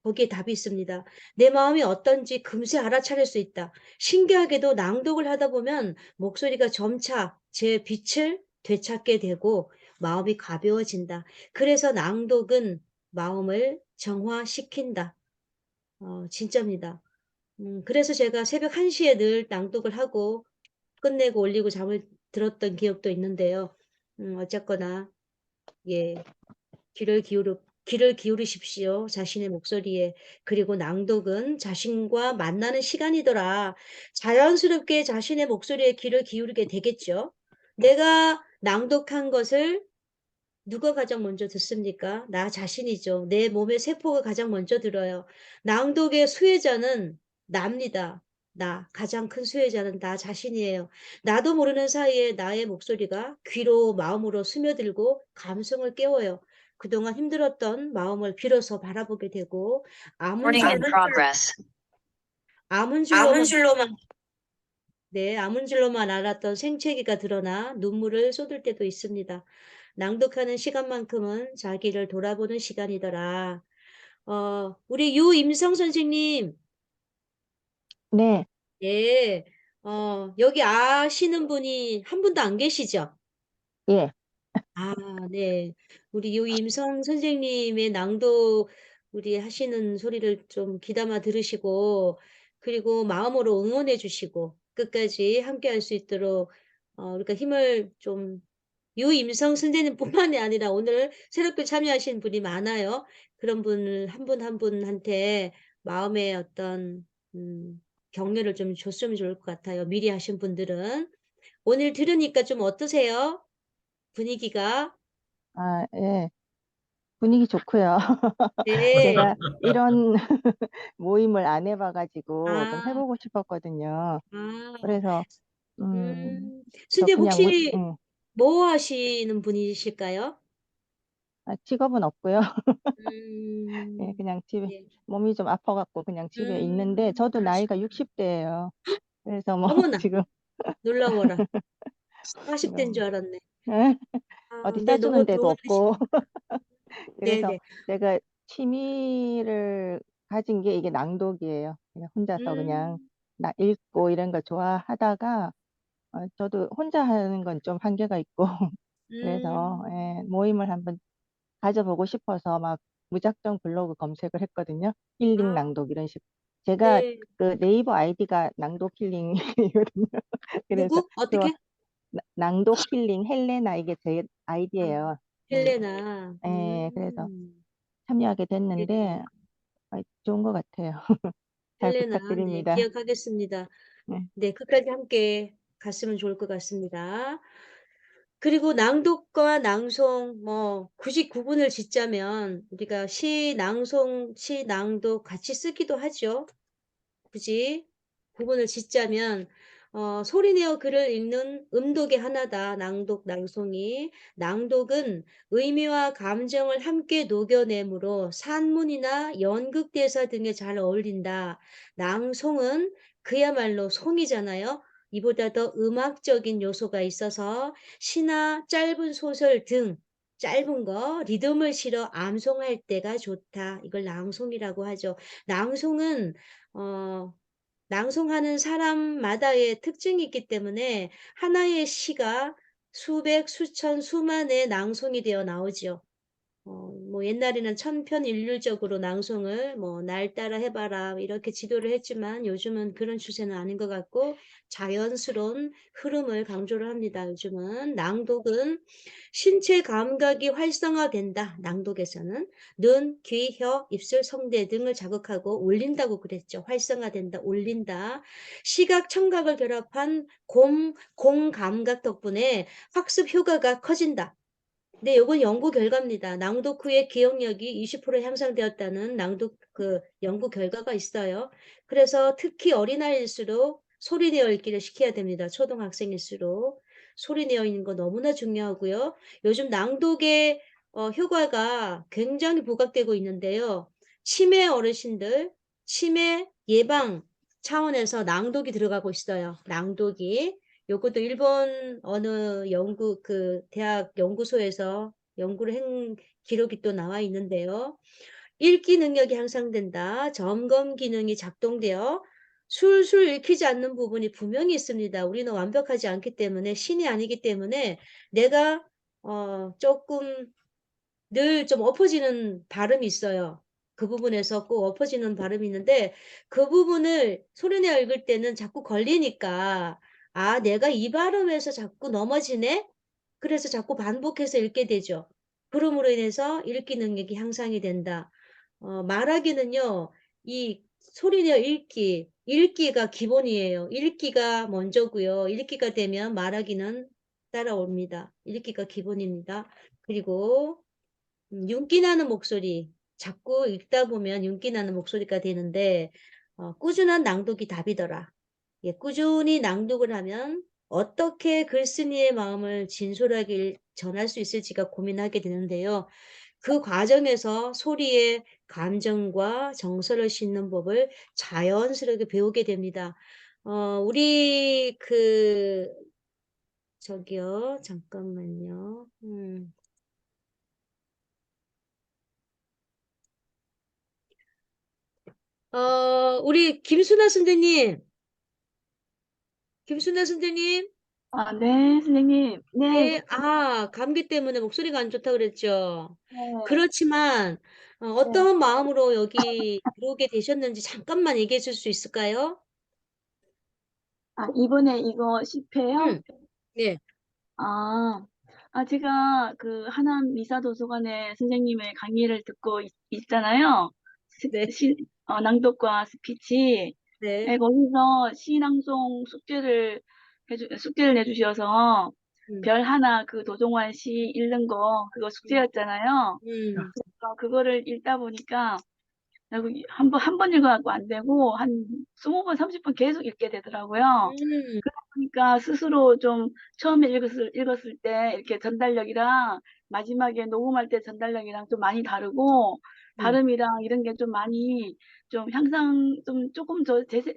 거기에 답이 있습니다. 내 마음이 어떤지 금세 알아차릴 수 있다. 신기하게도 낭독을 하다 보면 목소리가 점차 제 빛을 되찾게 되고 마음이 가벼워진다. 그래서 낭독은 마음을 정화시킨다. 진짜입니다. 그래서 제가 새벽 1시에 늘 낭독을 하고 끝내고 올리고 잠을 들었던 기억도 있는데요. 어쨌거나 예, 귀를 기울이십시오. 자신의 목소리에. 그리고 낭독은 자신과 만나는 시간이더라. 자연스럽게 자신의 목소리에 귀를 기울이게 되겠죠. 내가 낭독한 것을 누가 가장 먼저 듣습니까? 나 자신이죠. 내 몸의 세포가 가장 먼저 들어요. 낭독의 수혜자는 납니다. 가장 큰 수혜자는 나 자신이에요. 나도 모르는 사이에 나의 목소리가 귀로 마음으로 스며들고 감성을 깨워요. 그동안 힘들었던 마음을 비로소 바라보게 되고 아문 줄로만 네, 아문 줄로만 알았던 생채기가 드러나 눈물을 쏟을 때도 있습니다. 낭독하는 시간만큼은 자기를 돌아보는 시간이더라. 우리 유임성 선생님, 네, 예, 여기 아시는 분이 한 분도 안 계시죠? 예. 아, 네. 우리 유임성 선생님의 낭독, 우리 하시는 소리를 좀 귀담아 들으시고, 그리고 마음으로 응원해 주시고, 끝까지 함께 할 수 있도록, 우리가 힘을 좀 유임성 선생님뿐만이 아니라 오늘 새롭게 참여하신 분이 많아요. 그런 분을 한 분 한 분한테 마음의 어떤 격려를 좀 줬으면 좋을 것 같아요. 미리 하신 분들은. 오늘 들으니까 좀 어떠세요? 분위기가? 아, 예. 분위기 좋고요. 네. 제가 이런 모임을 안 해봐가지고 좀 아, 해보고 싶었거든요. 아, 그래서 저 선생님 그냥 혹시 뭐 하시는 분이실까요? 직업은 없고요. 예, 음, 그냥 집에 예. 몸이 좀 아파갖고 그냥 집에 있는데 저도 나이가 그러시구나. 60대예요. 그래서 뭐 어머나, 지금 놀라워라. 40대인 뭐, 줄 알았네. 예? 아, 어디 네, 너무 써주는 데도 좋으시, 없고 그래서 네네. 제가 취미를 가진 게 이게 낭독이에요. 그냥 혼자서 그냥 음, 나 읽고 이런 걸 좋아하다가 저도 혼자 하는 건 좀 한계가 있고 그래서 음. 모임을 한번 가져보고 싶어서 막 무작정 블로그 검색을 했거든요. 힐링 아, 낭독 이런 식. 제가 네. 그 네이버 아이디가 낭독 힐링이거든요. 그래서 누구? 그 어떻게? 낭독 힐링 헬레나 이게 제 아, 아이디예요. 헬레나. 그래서 참여하게 네. 됐는데 좋은 것 같아요. 잘 헬레나. 네, 부탁드립니다. 기억하겠습니다. 네. 네, 끝까지 함께 갔으면 좋을 것 같습니다. 그리고 낭독과 낭송, 뭐, 굳이 구분을 짓자면, 우리가 시, 낭송, 시, 낭독 같이 쓰기도 하죠. 굳이 구분을 짓자면 소리내어 글을 읽는 음독의 하나다. 낭독, 낭송이. 낭독은 의미와 감정을 함께 녹여내므로 산문이나 연극대사 등에 잘 어울린다. 낭송은 그야말로 송이잖아요. 이보다 더 음악적인 요소가 있어서 시나 짧은 소설 등 짧은 거 리듬을 실어 암송할 때가 좋다. 이걸 낭송이라고 하죠. 낭송은 어, 낭송하는 사람마다의 특징이 있기 때문에 하나의 시가 수백, 수천, 수만의 낭송이 되어 나오지요. 뭐 옛날에는 천편일률적으로 낭송을 뭐 날 따라 해봐라 이렇게 지도를 했지만 요즘은 그런 추세는 아닌 것 같고 자연스러운 흐름을 강조를 합니다. 요즘은 낭독은 신체 감각이 활성화된다. 낭독에서는 눈, 귀, 혀, 입술, 성대 등을 자극하고 올린다고 그랬죠. 활성화된다, 올린다. 시각, 청각을 결합한 공감각 덕분에 학습 효과가 커진다. 네, 요건 연구 결과입니다. 낭독 후에 기억력이 20% 향상되었다는 낭독 그 연구 결과가 있어요. 그래서 특히 어린아이일수록 소리 내어 읽기를 시켜야 됩니다. 초등학생일수록 소리 내어 읽는 거 너무나 중요하고요. 요즘 낭독의 효과가 굉장히 부각되고 있는데요. 치매 어르신들, 치매 예방 차원에서 낭독이 들어가고 있어요. 낭독이. 요것도 일본 어느 연구 대학 연구소에서 연구를 한 기록이 또 나와 있는데요. 읽기 능력이 향상된다. 점검 기능이 작동되어 술술 읽히지 않는 부분이 분명히 있습니다. 우리는 완벽하지 않기 때문에 신이 아니기 때문에 내가 조금 늘 좀 엎어지는 발음이 있어요. 그 부분에서 꼭 엎어지는 발음이 있는데 그 부분을 소리내어 읽을 때는 자꾸 걸리니까 아, 내가 이 발음에서 자꾸 넘어지네? 그래서 자꾸 반복해서 읽게 되죠. 그럼으로 인해서 읽기 능력이 향상이 된다. 말하기는요, 이 소리내어 읽기가 기본이에요. 읽기가 먼저고요. 읽기가 되면 말하기는 따라옵니다. 읽기가 기본입니다. 그리고 윤기 나는 목소리. 자꾸 읽다 보면 윤기 나는 목소리가 되는데, 꾸준한 낭독이 답이더라. 예, 꾸준히 낭독을 하면 어떻게 글쓴이의 마음을 진솔하게 전할 수 있을지가 고민하게 되는데요. 그 과정에서 소리의 감정과 정서를 싣는 법을 자연스럽게 배우게 됩니다. 우리 저기요, 잠깐만요. 우리 김순아 선생님, 김순아 선생님, 아, 네, 선생님. 네, 네, 감기 때문에 목소리가 안 좋다 그랬죠. 네, 그렇지만, 네. 어떠한 마음으로 여기 들어오게 되셨는지 잠깐만 얘기해 줄 수 있을까요? 아, 이번에 이거 10회요? 네, 제가 그 하남 미사도서관에 선생님의 강의를 듣고 있잖아요. 네, 낭독과 스피치. 네, 네, 거기서 시낭송 숙제를 내주셔서 음, 별 하나 그 도종환 시 읽는 거, 그거 음, 숙제였잖아요. 음, 그래서 그거를 읽다 보니까 한 번 읽어갖고 안 되고, 한 20번, 30번 계속 읽게 되더라고요. 음, 그러니까 스스로 좀 처음에 읽었을 때 이렇게 전달력이랑 마지막에 녹음할 때 전달력이랑 좀 많이 다르고, 음, 발음이랑 이런 게 좀 많이 좀 향상, 좀 조금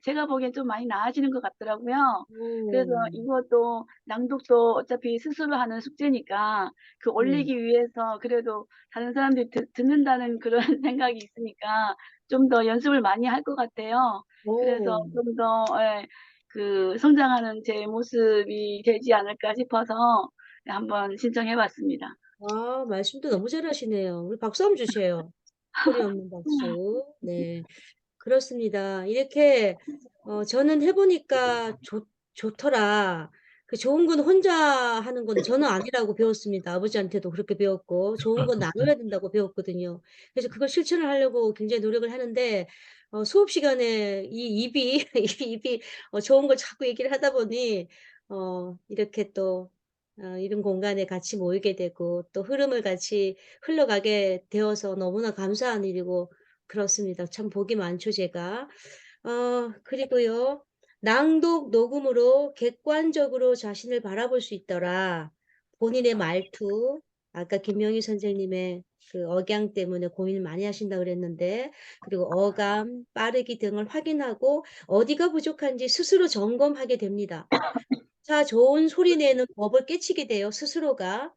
제가 보기엔 좀 많이 나아지는 것 같더라고요. 그래서 오, 이것도 낭독도 어차피 스스로 하는 숙제니까 그 음, 올리기 위해서 그래도 다른 사람들이 듣는다는 그런 생각이 있으니까 좀 더 연습을 많이 할 것 같아요. 그래서 오, 좀 더, 그 성장하는 제 모습이 되지 않을까 싶어서 한번 신청해봤습니다. 아, 말씀도 너무 잘하시네요. 우리 박수 한번 주세요. 소리 없는 박수. 네, 그렇습니다. 이렇게 저는 해보니까 좋더라. 그 좋은 건 혼자 하는 건 저는 아니라고 배웠습니다. 아버지한테도 그렇게 배웠고, 좋은 건 나눠야 된다고 배웠거든요. 그래서 그걸 실천을 하려고 굉장히 노력을 하는데, 수업 시간에 이 입이, 입이 좋은 걸 자꾸 얘기를 하다 보니, 이렇게 또, 이런 공간에 같이 모이게 되고, 또 흐름을 같이 흘러가게 되어서 너무나 감사한 일이고, 그렇습니다. 참 복이 많죠, 제가. 그리고요. 낭독 녹음으로 객관적으로 자신을 바라볼 수 있더라. 본인의 말투, 아까 김명희 선생님의 그 억양 때문에 고민을 많이 하신다고 그랬는데, 그리고 어감, 빠르기 등을 확인하고 어디가 부족한지 스스로 점검하게 됩니다. 자, 좋은 소리 내는 법을 깨치게 돼요, 스스로가.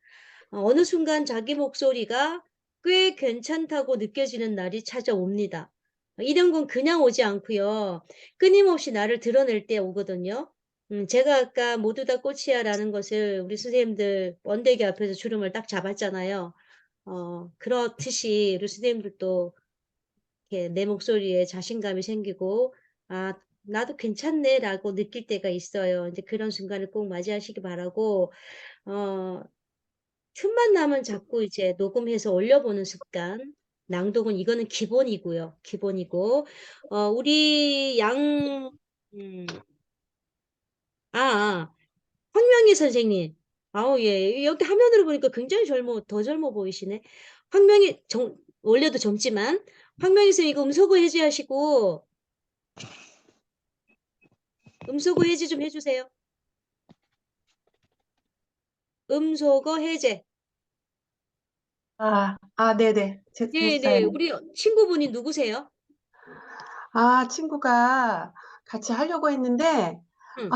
어느 순간 자기 목소리가 꽤 괜찮다고 느껴지는 날이 찾아옵니다. 이런 건 그냥 오지 않고요. 끊임없이 나를 드러낼 때 오거든요. 제가 아까 모두 다 꽃이야라는 것을 우리 선생님들 번데기 앞에서 주름을 딱 잡았잖아요. 그렇듯이 우리 선생님들도 이렇게 내 목소리에 자신감이 생기고, 아, 나도 괜찮네라고 느낄 때가 있어요. 이제 그런 순간을 꼭 맞이하시기 바라고, 어, 틈만 나면 자꾸 이제 녹음해서 올려보는 습관. 낭독은 이거는 기본이고요. 기본이고, 우리 음, 황명희 선생님. 아우, 예. 여기 화면으로 보니까 굉장히 더 젊어 보이시네. 원래도 젊지만, 황명희 선생님 이거 음소거 해제하시고, 음소거 해제 좀 해주세요. 음소거 해제. 네네. 네, 됐어요. 네. 우리 친구분이 누구세요? 친구가 같이 하려고 했는데, 응,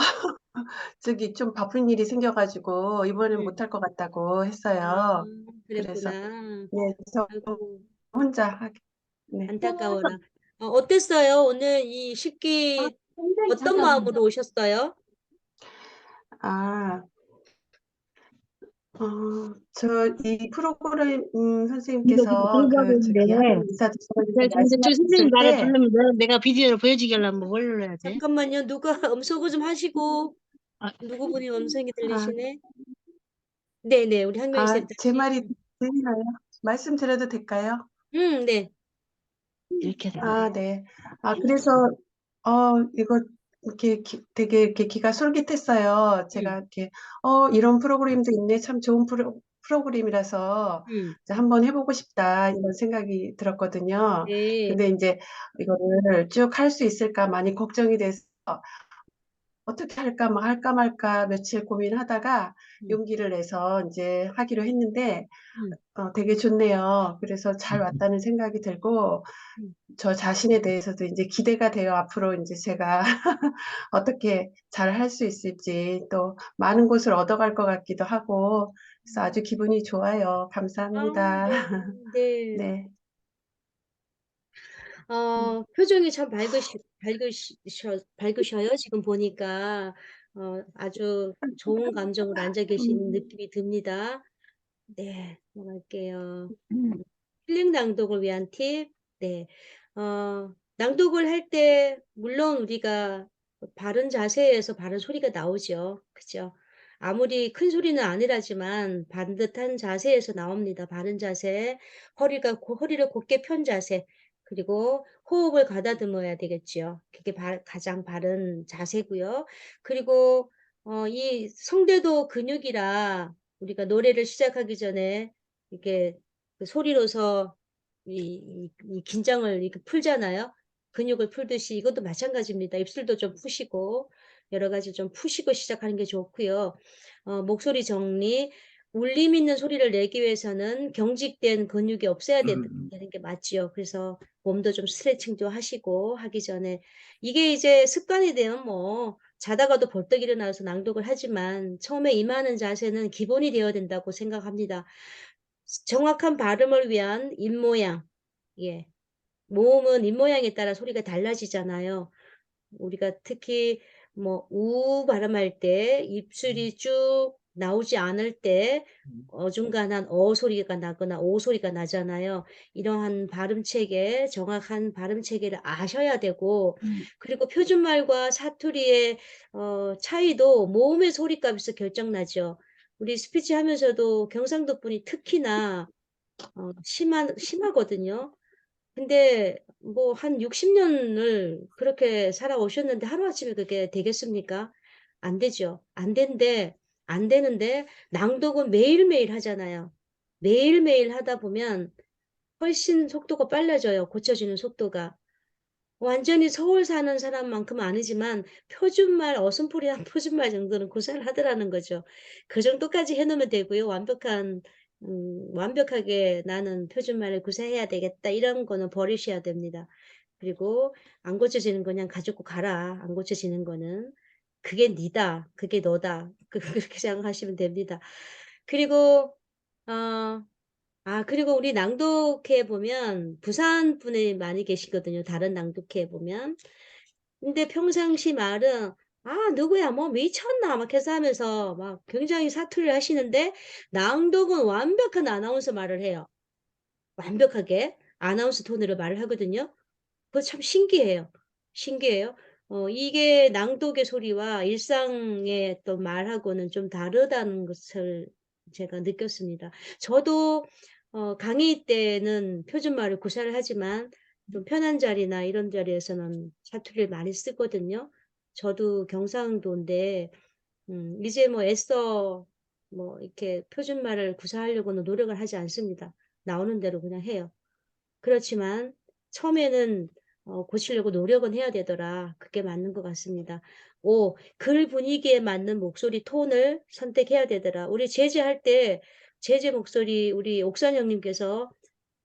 저기 좀 바쁜 일이 생겨가지고, 이번엔 응. 못할 것 같다고 아, 했어요. 그래서, 그랬구나. 네, 저 아이고, 혼자 하게, 네. 안타까워라. 어땠어요? 오늘 이 식기 굉장히 어떤 잠깐만요. 마음으로 오셨어요? 이 프로그램, 선생님께서 의사들 말씀하셨을 때, 내가 비디오를 보여주게 하려면 뭘 눌러야 돼? 잠깐만요. 누가 음소거 좀 하시고, 아, 누구분이 음성이 아, 들리시네? 네네, 우리 한명희 쌤 제 다시. 말이 들리나요? 말씀드려도 될까요? 네. 이렇게 되네. 네. 그래서, 이거, 이렇게 되게 이렇게 귀가 솔깃했어요. 제가 이렇게, 이런 프로그램도 있네. 참 좋은 프로그램이라서 이제 한번 해보고 싶다. 이런 생각이 들었거든요. 네. 근데 이제 이거를 쭉 할 수 있을까 많이 걱정이 돼서 어떻게 할까, 할까 말까 며칠 고민하다가 용기를 내서 이제 하기로 했는데, 되게 좋네요. 그래서 잘 왔다는 생각이 들고, 저 자신에 대해서도 이제 기대가 돼요. 앞으로 이제 제가 어떻게 잘 할 수 있을지 또 많은 것을 얻어갈 것 같기도 하고, 그래서 아주 기분이 좋아요. 감사합니다. 네. 네. 네. 표정이 참 밝으셔요. 지금 보니까. 아주 좋은 감정으로 앉아 계신 느낌이 듭니다. 네, 넘어갈게요. 힐링 낭독을 위한 팁. 네. 낭독을 할 때, 물론 우리가 바른 자세에서 바른 소리가 나오죠. 그죠? 아무리 큰 소리는 아니라지만 반듯한 자세에서 나옵니다. 바른 자세, 허리를 곧게 편 자세, 그리고 호흡을 가다듬어야 되겠죠. 그게 가장 바른 자세고요. 그리고 이 성대도 근육이라 우리가 노래를 시작하기 전에 이렇게 그 소리로서 이 긴장을 이렇게 풀잖아요. 근육을 풀듯이 이것도 마찬가지입니다. 입술도 좀 푸시고 여러 가지 좀 푸시고 시작하는 게 좋고요. 목소리 정리, 울림 있는 소리를 내기 위해서는 경직된 근육이 없어야 되는 게 맞지요. 그래서 몸도 좀 스트레칭도 하시고 하기 전에 이게 이제 습관이 되면 뭐 자다가도 벌떡 일어나서 낭독을 하지만 처음에 임하는 자세는 기본이 되어야 된다고 생각합니다. 정확한 발음을 위한 입모양. 예. 모음은 입모양에 따라 소리가 달라지잖아요. 우리가 특히 뭐 우 발음할 때 입술이 쭉 나오지 않을 때 어중간한 어 소리가 나거나 오 소리가 나잖아요. 이러한 발음 체계, 정확한 발음 체계를 아셔야 되고, 그리고 표준말과 사투리의 차이도 모음의 소리값에서 결정나죠. 우리 스피치 하면서도 경상도 분이 특히나 심하거든요. 근데 뭐 한 60년을 그렇게 살아오셨는데 하루아침에 그게 되겠습니까? 안 되죠. 안 되는데 낭독은 매일매일 하잖아요. 매일매일 하다 보면 훨씬 속도가 빨라져요. 고쳐지는 속도가. 완전히 서울 사는 사람만큼은 아니지만 표준말, 어순풀이한 표준말 정도는 구사를 하더라는 거죠. 그 정도까지 해놓으면 되고요. 완벽하게 나는 표준말을 구사해야 되겠다. 이런 거는 버리셔야 됩니다. 그리고 안 고쳐지는 거 그냥 가지고 가라. 안 고쳐지는 거는. 그게 니다. 그게 너다. 그렇게 생각하시면 됩니다. 그리고, 그리고 우리 낭독회 보면 부산 분이 많이 계시거든요. 다른 낭독회 보면. 근데 평상시 말은 누구야 뭐 미쳤나 막 해서 하면서 막 굉장히 사투리를 하시는데 낭독은 완벽한 아나운서 말을 해요. 완벽하게 아나운서 톤으로 말을 하거든요. 그거 참 신기해요. 신기해요. 이게 낭독의 소리와 일상의 또 말하고는 좀 다르다는 것을 제가 느꼈습니다. 저도 강의 때는 표준말을 구사를 하지만 좀 편한 자리나 이런 자리에서는 사투리를 많이 쓰거든요. 저도 경상도인데 이제 뭐 애써 뭐 이렇게 표준말을 구사하려고는 노력을 하지 않습니다. 나오는 대로 그냥 해요. 그렇지만 처음에는 고치려고 노력은 해야 되더라. 그게 맞는 것 같습니다. 글 분위기에 맞는 목소리 톤을 선택해야 되더라. 우리 제재할 때 제재 목소리 우리 옥선 형님께서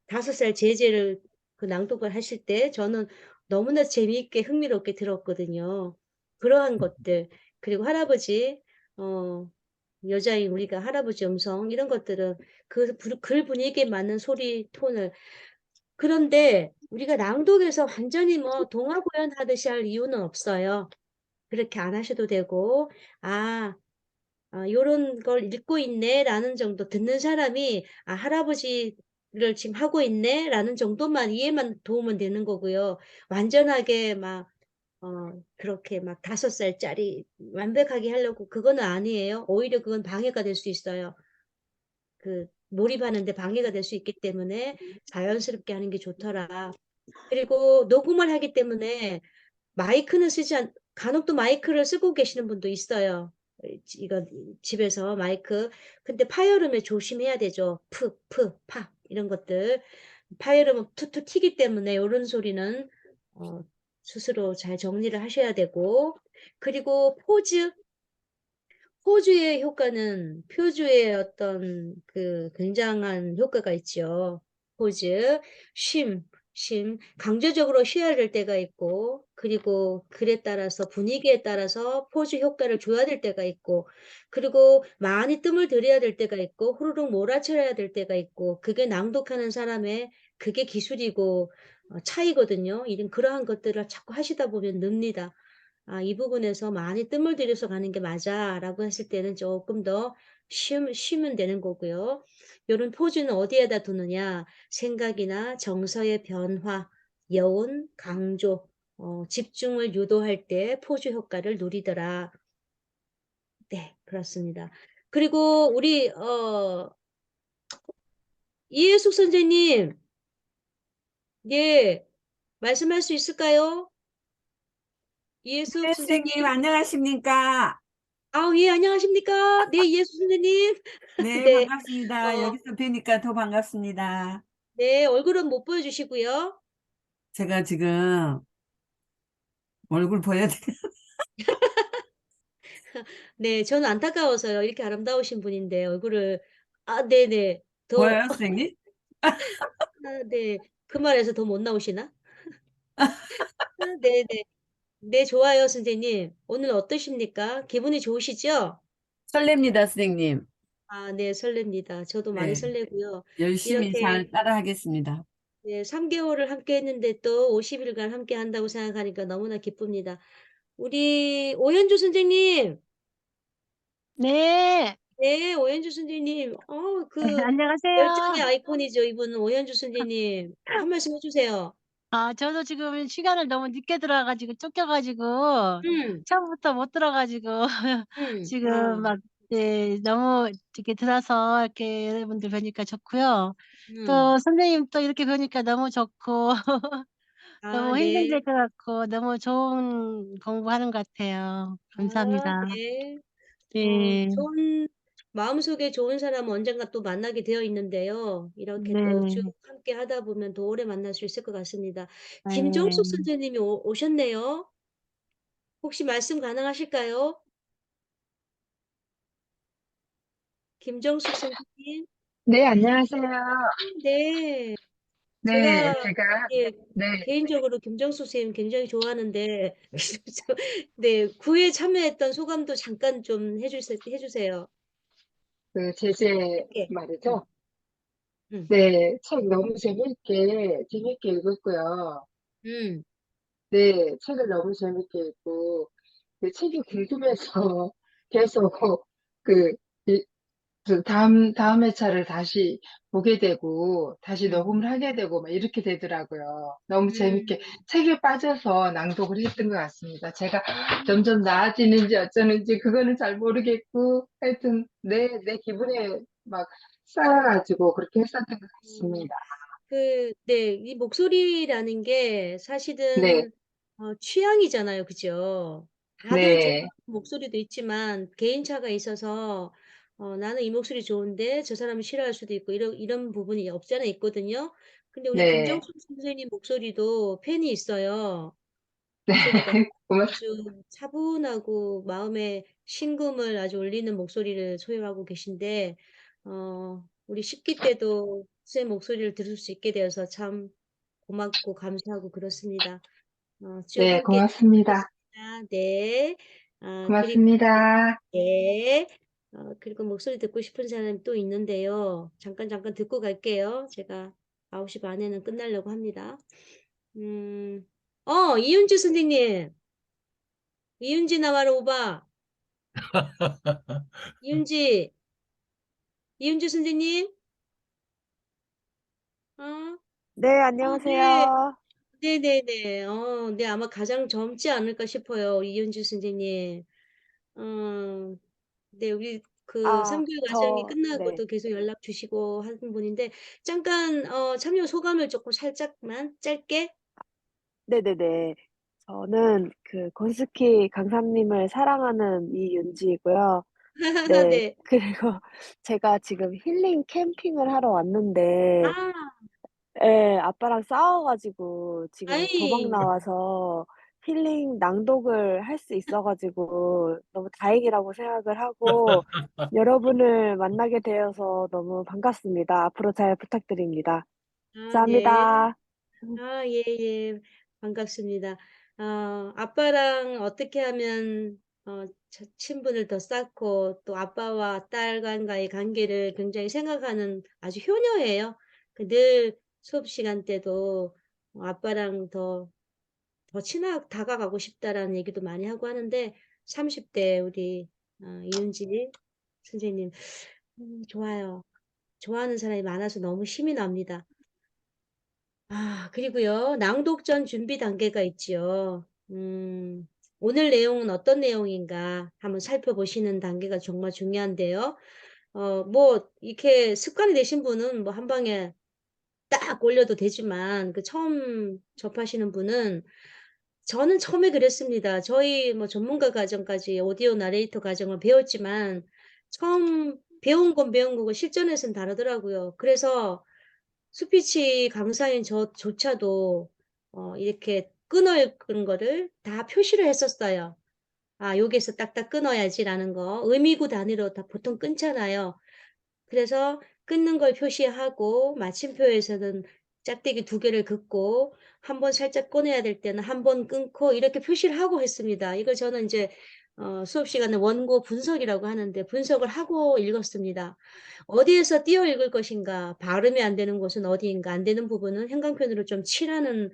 5살 제재를 그 낭독을 하실 때 저는 너무나 재미있게 흥미롭게 들었거든요. 그러한 것들 그리고 할아버지 여자인 우리가 할아버지 음성 이런 것들은 글 분위기에 맞는 소리 톤을 그런데 우리가 낭독에서 완전히 뭐 동화 구연하듯이 할 이유는 없어요. 그렇게 안 하셔도 되고, 요런 걸 읽고 있네, 라는 정도 듣는 사람이, 할아버지를 지금 하고 있네, 라는 정도만 이해만 도우면 되는 거고요. 완전하게 그렇게 막 5살짜리 완벽하게 하려고 그거는 아니에요. 오히려 그건 방해가 될 수 있어요. 몰입하는데 방해가 될 수 있기 때문에 자연스럽게 하는 게 좋더라. 그리고 녹음을 하기 때문에 마이크는 간혹 또 마이크를 쓰고 계시는 분도 있어요. 이거 집에서 마이크. 근데 파열음에 조심해야 되죠. 파 이런 것들. 파열음은 툭툭 튀기 때문에 이런 소리는 스스로 잘 정리를 하셔야 되고 그리고 포주의 효과는 표주의 어떤 그 굉장한 효과가 있죠. 포즈, 쉼, 강제적으로 쉬어야 될 때가 있고, 그리고 글에 따라서 분위기에 따라서 포즈 효과를 줘야 될 때가 있고, 그리고 많이 뜸을 들여야 될 때가 있고, 후루룩 몰아쳐야 될 때가 있고, 그게 낭독하는 사람의 그게 기술이고 차이거든요. 이런 그러한 것들을 자꾸 하시다 보면 늡니다. 이 부분에서 많이 뜸을 들여서 가는 게 맞아 라고 했을 때는 조금 더 쉬면 되는 거고요. 이런 포즈는 어디에다 두느냐 생각이나 정서의 변화, 여운, 강조, 집중을 유도할 때 포즈 효과를 누리더라. 네, 그렇습니다. 그리고 우리 이해숙 선생님, 예, 말씀할 수 있을까요? 이해숙 네, 선생님. 선생님, 안녕하십니까? 예, 안녕하십니까? 네, 이해숙 선생님. 네, 네, 반갑습니다. 여기서 뵈니까 더 반갑습니다. 네, 얼굴은 못 보여주시고요. 제가 지금 얼굴 보여드려. 네, 저는 안타까워서요. 이렇게 아름다우신 분인데 얼굴을 네네. 보여요, 선생님? 네. 그 말에서 더 못 나오시나? 네네. 네, 좋아요, 선생님. 오늘 어떠십니까? 기분이 좋으시죠? 설렙니다, 선생님. 네, 설렙니다. 저도 많이 네, 설레고요. 열심히 이렇게 잘 따라하겠습니다. 네, 3개월을 함께 했는데 또 50일간 함께 한다고 생각하니까 너무나 기쁩니다. 우리 오현주 선생님. 네. 네, 오현주 선생님. 그 열정의 안녕하세요. 아이콘이죠. 이분은 오현주 선생님. 한 말씀 해주세요. 저도 지금 시간을 너무 늦게 들어와가지고 쫓겨가지고 음, 처음부터 못 들어가지고 지금 아, 막 네, 너무 이렇게 들어서 이렇게 여러분들 뵈니까 좋고요. 음, 또 선생님 또 이렇게 뵈니까 너무 좋고 아, 너무 네. 힐링될 것 같고 너무 좋은 공부하는 것 같아요. 아, 감사합니다. 네. 네, 마음속에 좋은 사람 언젠가 또 만나게 되어 있는데요. 이렇게 또 쭉 네, 함께 하다 보면 더 오래 만날 수 있을 것 같습니다. 김정숙 네. 선생님이 오셨네요. 혹시 말씀 가능하실까요? 김정숙 선생님? 네, 안녕하세요. 네. 네, 제가 제가, 예, 네, 개인적으로 김정숙 선생님 굉장히 좋아하는데 네, 구에 참여했던 소감도 잠깐 좀 해주세요. 그 제재 예. 음, 말이죠. 음, 네, 책 너무 재밌게 읽었고요. 음. 네, 책을 너무 재밌게 읽고, 그 책이 궁금해서 계속 그, 이- 그 다음 회차를 다시 보게 되고, 다시 음, 녹음을 하게 되고, 막 이렇게 되더라고요. 너무 재밌게 음, 책에 빠져서 낭독을 했던 것 같습니다. 제가 음, 점점 나아지는지 어쩌는지 그거는 잘 모르겠고, 하여튼 내 기분에 막 쌓여가지고 그렇게 했었던 것 음. 같습니다. 네, 이 목소리라는 게 네, 사실은 취향이잖아요. 그죠? 다들 좋아하는 네, 목소리도 있지만 개인차가 있어서 나는 이 목소리 좋은데 저 사람은 싫어할 수도 있고 이런 부분이 없지 않아 있거든요. 근데 우리 네, 김정숙 선생님 목소리도 팬이 있어요. 네, 목소리가 고맙습니다. 아주 차분하고 마음에 신금을 아주 울리는 목소리를 소유하고 계신데, 우리 10기 때도 선생님 목소리를 들을 수 있게 되어서 참 고맙고 감사하고 그렇습니다. 쭉 네, 함께 고맙습니다. 하겠습니다. 네. 그리고, 고맙습니다. 네. 그리고 목소리 듣고 싶은 사람이 또 있는데요. 잠깐 듣고 갈게요. 제가 9시 반에는 끝나려고 합니다. 음, 이윤주 선생님. 이윤지 나와라 오바. 이윤지, 이윤주 선생님? 어? 네, 네. 안녕하세요. 네네네. 네, 아마 가장 젊지 않을까 싶어요. 이윤주 선생님. 어, 네, 우리 그 아, 3개월 과정이 네. 끝나고도 계속 연락 주시고 하는 분인데, 잠깐, 참여 소감을 조금 살짝만 짧게? 네네네. 저는 그 건스키 강사님을 사랑하는 이윤지이고요. 네, 네. 그리고 제가 지금 힐링 캠핑을 하러 왔는데, 아, 예, 아빠랑 싸워가지고 지금 도망 아이, 나와서 힐링 낭독을 할 수 있어가지고 너무 다행이라고 생각을 하고, 여러분을 만나게 되어서 너무 반갑습니다. 앞으로 잘 부탁드립니다. 네. 감사합니다. 예, 예. 반갑습니다. 아빠랑 어떻게 하면, 친분을 더 쌓고, 또 아빠와 딸 간과의 관계를 굉장히 생각하는 아주 효녀예요. 늘 수업 시간 때도 아빠랑 더 다가가고 싶다라는 얘기도 많이 하고 하는데, 30대 우리, 이은지 선생님, 좋아요. 좋아하는 사람이 많아서 너무 힘이 납니다. 그리고요, 낭독전 준비 단계가 있지요. 오늘 내용은 어떤 내용인가 한번 살펴보시는 단계가 정말 중요한데요. 이렇게 습관이 되신 분은 뭐 한 방에 딱 올려도 되지만, 그 처음 접하시는 분은, 저는 처음에 그랬습니다. 저희 뭐 전문가 과정까지 오디오 나레이터 과정을 배웠지만, 처음 배운 거고 실전에서는 다르더라고요. 그래서 스피치 강사인 저조차도 이렇게 끊어 읽은 거를 다 표시를 했었어요. 여기에서 딱딱 끊어야지라는 거. 의미구 단위로 다 보통 끊잖아요. 그래서 끊는 걸 표시하고 마침표에서는 짝대기 2개를 긋고 한 번 살짝 꺼내야 될 때는 한 번 끊고 이렇게 표시를 하고 했습니다. 이걸 저는 이제 수업 시간에 원고 분석이라고 하는데 분석을 하고 읽었습니다. 어디에서 띄어 읽을 것인가, 발음이 안 되는 곳은 어디인가, 안 되는 부분은 형광펜으로 좀 칠하는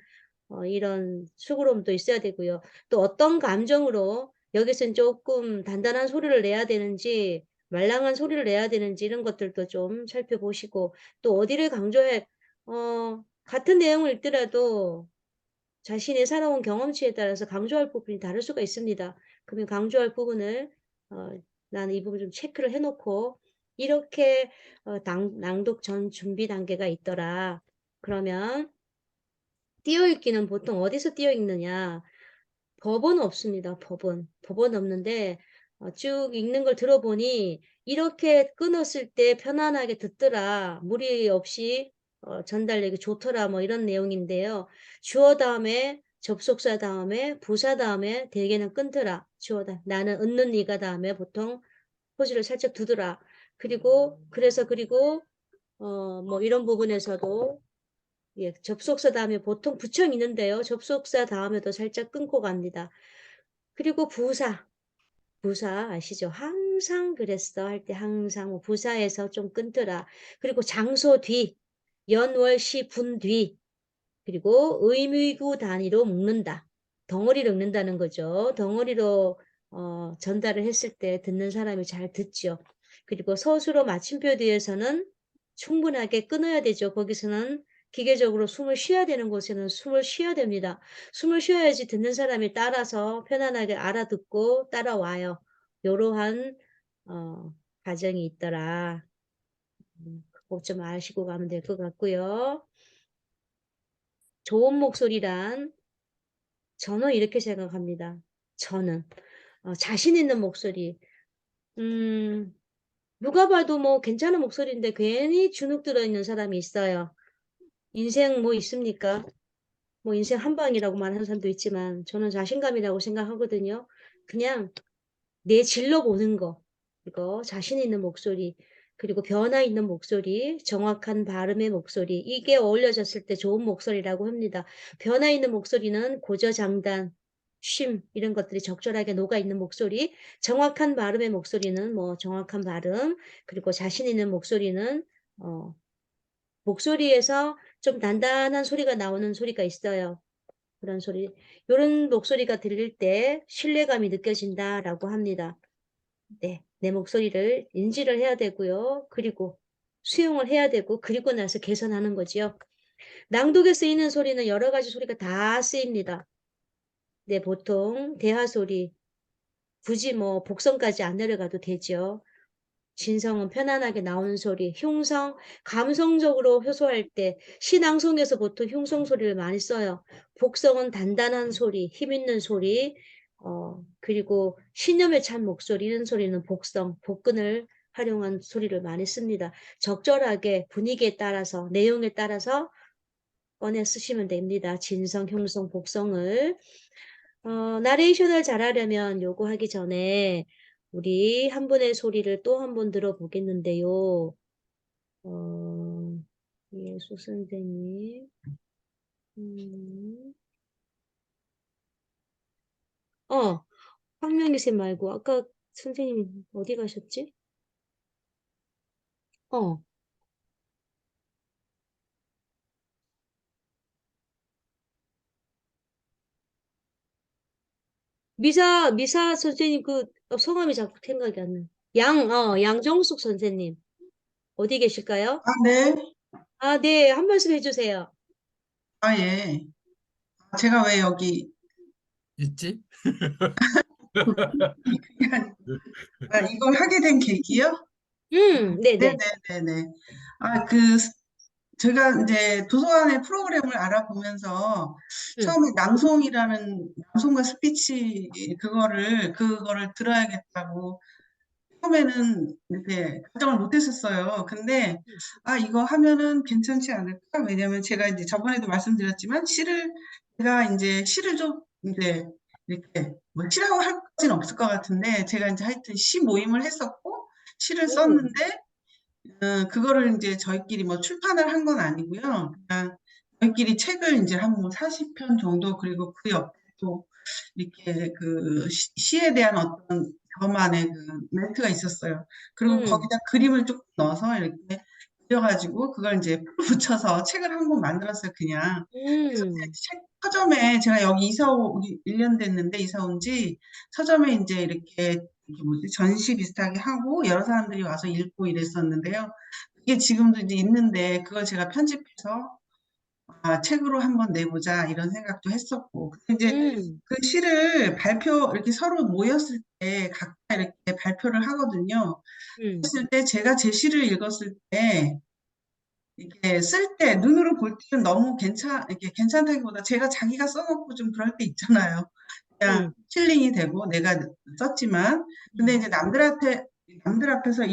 이런 수고로움도 있어야 되고요. 또 어떤 감정으로 여기서는 조금 단단한 소리를 내야 되는지 말랑한 소리를 내야 되는지 이런 것들도 좀 살펴보시고 또 어디를 강조해 같은 내용을 읽더라도 자신이 살아온 경험치에 따라서 강조할 부분이 다를 수가 있습니다. 그러면 강조할 부분을 나는 이 부분 좀 체크를 해놓고 이렇게 낭독 전 준비 단계가 있더라. 그러면 띄어읽기는 보통 어디서 띄어읽느냐? 법은 없습니다. 법은 없는데 쭉 읽는 걸 들어보니 이렇게 끊었을 때 편안하게 듣더라. 무리 없이 전달되기 좋더라. 뭐 이런 내용인데요. 주어 다음에 접속사 다음에 부사 다음에 대개는 끊더라. 주어다. 나는 얻는 네가 다음에 보통 포즈를 살짝 두더라. 그리고 뭐 이런 부분에서도 예, 접속사 다음에 보통 부청 있는데요. 접속사 다음에도 살짝 끊고 갑니다. 그리고 부사 아시죠? 항상 그랬어 할 때 항상 뭐 부사에서 좀 끊더라. 그리고 장소 뒤, 연, 시, 분 뒤, 그리고 의미구 단위로 묶는다. 덩어리로 읽는다는 거죠. 덩어리로 전달을 했을 때 듣는 사람이 잘 듣죠. 그리고 서술어 마침표 뒤에서는 충분하게 끊어야 되죠. 거기서는 기계적으로 숨을 쉬어야 되는 곳에는 숨을 쉬어야 됩니다. 숨을 쉬어야지 듣는 사람이 따라서 편안하게 알아듣고 따라와요. 이러한 과정이 있더라. 그거 좀 아시고 가면 될 것 같고요. 좋은 목소리란 저는 이렇게 생각합니다. 저는 자신 있는 목소리. 누가 봐도 뭐 괜찮은 목소리인데 괜히 주눅 들어있는 사람이 있어요. 인생 뭐 있습니까? 뭐 인생 한 방이라고 말하는 사람도 있지만 저는 자신감이라고 생각하거든요. 그냥 내 질러 보는 거, 이거 자신 있는 목소리, 그리고 변화 있는 목소리, 정확한 발음의 목소리, 이게 어울려졌을 때 좋은 목소리라고 합니다. 변화 있는 목소리는 고저장단, 쉼 이런 것들이 적절하게 녹아있는 목소리, 정확한 발음의 목소리는 뭐 정확한 발음, 그리고 자신 있는 목소리는 목소리에서 좀 단단한 소리가 나오는 소리가 있어요. 그런 소리, 이런 목소리가 들릴 때 신뢰감이 느껴진다라고 합니다. 네, 내 목소리를 인지를 해야 되고요. 그리고 수용을 해야 되고 그리고 나서 개선하는 거지요. 낭독에 쓰이는 소리는 여러 가지 소리가 다 쓰입니다. 네, 보통 대화 소리, 굳이 뭐 복성까지 안 내려가도 되죠. 진성은 편안하게 나오는 소리, 흉성, 감성적으로 효소할 때 시낭송에서 보통 흉성 소리를 많이 써요. 복성은 단단한 소리, 힘 있는 소리, 그리고 신념에 찬 목소리, 이런 소리는 복성, 복근을 활용한 소리를 많이 씁니다. 적절하게 분위기에 따라서, 내용에 따라서 꺼내 쓰시면 됩니다. 진성, 흉성, 복성을. 나레이션을 잘하려면 요거 하기 전에 우리 한 분의 소리를 또 한 번 들어보겠는데요. 예수 선생님. 황명희 쌤 말고 아까 선생님 어디 가셨지? 미사 선생님 그 성함이 자꾸 생각이 안 나. 양정숙 선생님. 어디 계실까요? 아, 네. 아, 네. 한 말씀 해주세요. 아, 예. 제가 왜 여기 있지? 이걸 하게 된 계기요? 네네. 네네네네. 제가 이제 도서관의 프로그램을 알아보면서 처음에 낭송과 스피치 그거를 들어야겠다고 처음에는 이렇게 결정을 못 했었어요. 근데 이거 하면은 괜찮지 않을까? 왜냐면 제가 이제 저번에도 말씀드렸지만 제가 이제 시를 좀 이제 이렇게 뭐 시라고 할 것은 없을 것 같은데 제가 이제 하여튼 시 모임을 했었고 시를 썼는데 그거를 이제 저희끼리 뭐 출판을 한 건 아니고요. 그냥 저희끼리 책을 이제 한 뭐 40편 정도 그리고 그 옆에 또 이렇게 그 시에 대한 어떤 저만의 그 멘트가 있었어요. 그리고 거기다 그림을 조금 넣어서 이렇게 그려가지고 그걸 이제 붙여서 책을 한 권 만들었어요, 그냥. 그래서 책 서점에 제가 여기 이사 오기 1년 됐는데 이사 온 지 서점에 이제 이렇게 이게 뭐지? 전시 비슷하게 하고 여러 사람들이 와서 읽고 이랬었는데요. 그게 지금도 이제 있는데 그걸 제가 편집해서 책으로 한번 내보자 이런 생각도 했었고. 근데 이제 그 시를 이렇게 서로 모였을 때 각자 이렇게 발표를 하거든요. 그랬을 때 제가 제 시를 읽었을 때 이게 쓸 때 눈으로 볼 때는 너무 이렇게 괜찮다기보다 자기가 써놓고 좀 그럴 때 있잖아요. 그냥 힐링이 되고 내가 썼지만 근데 이제 남들 앞에서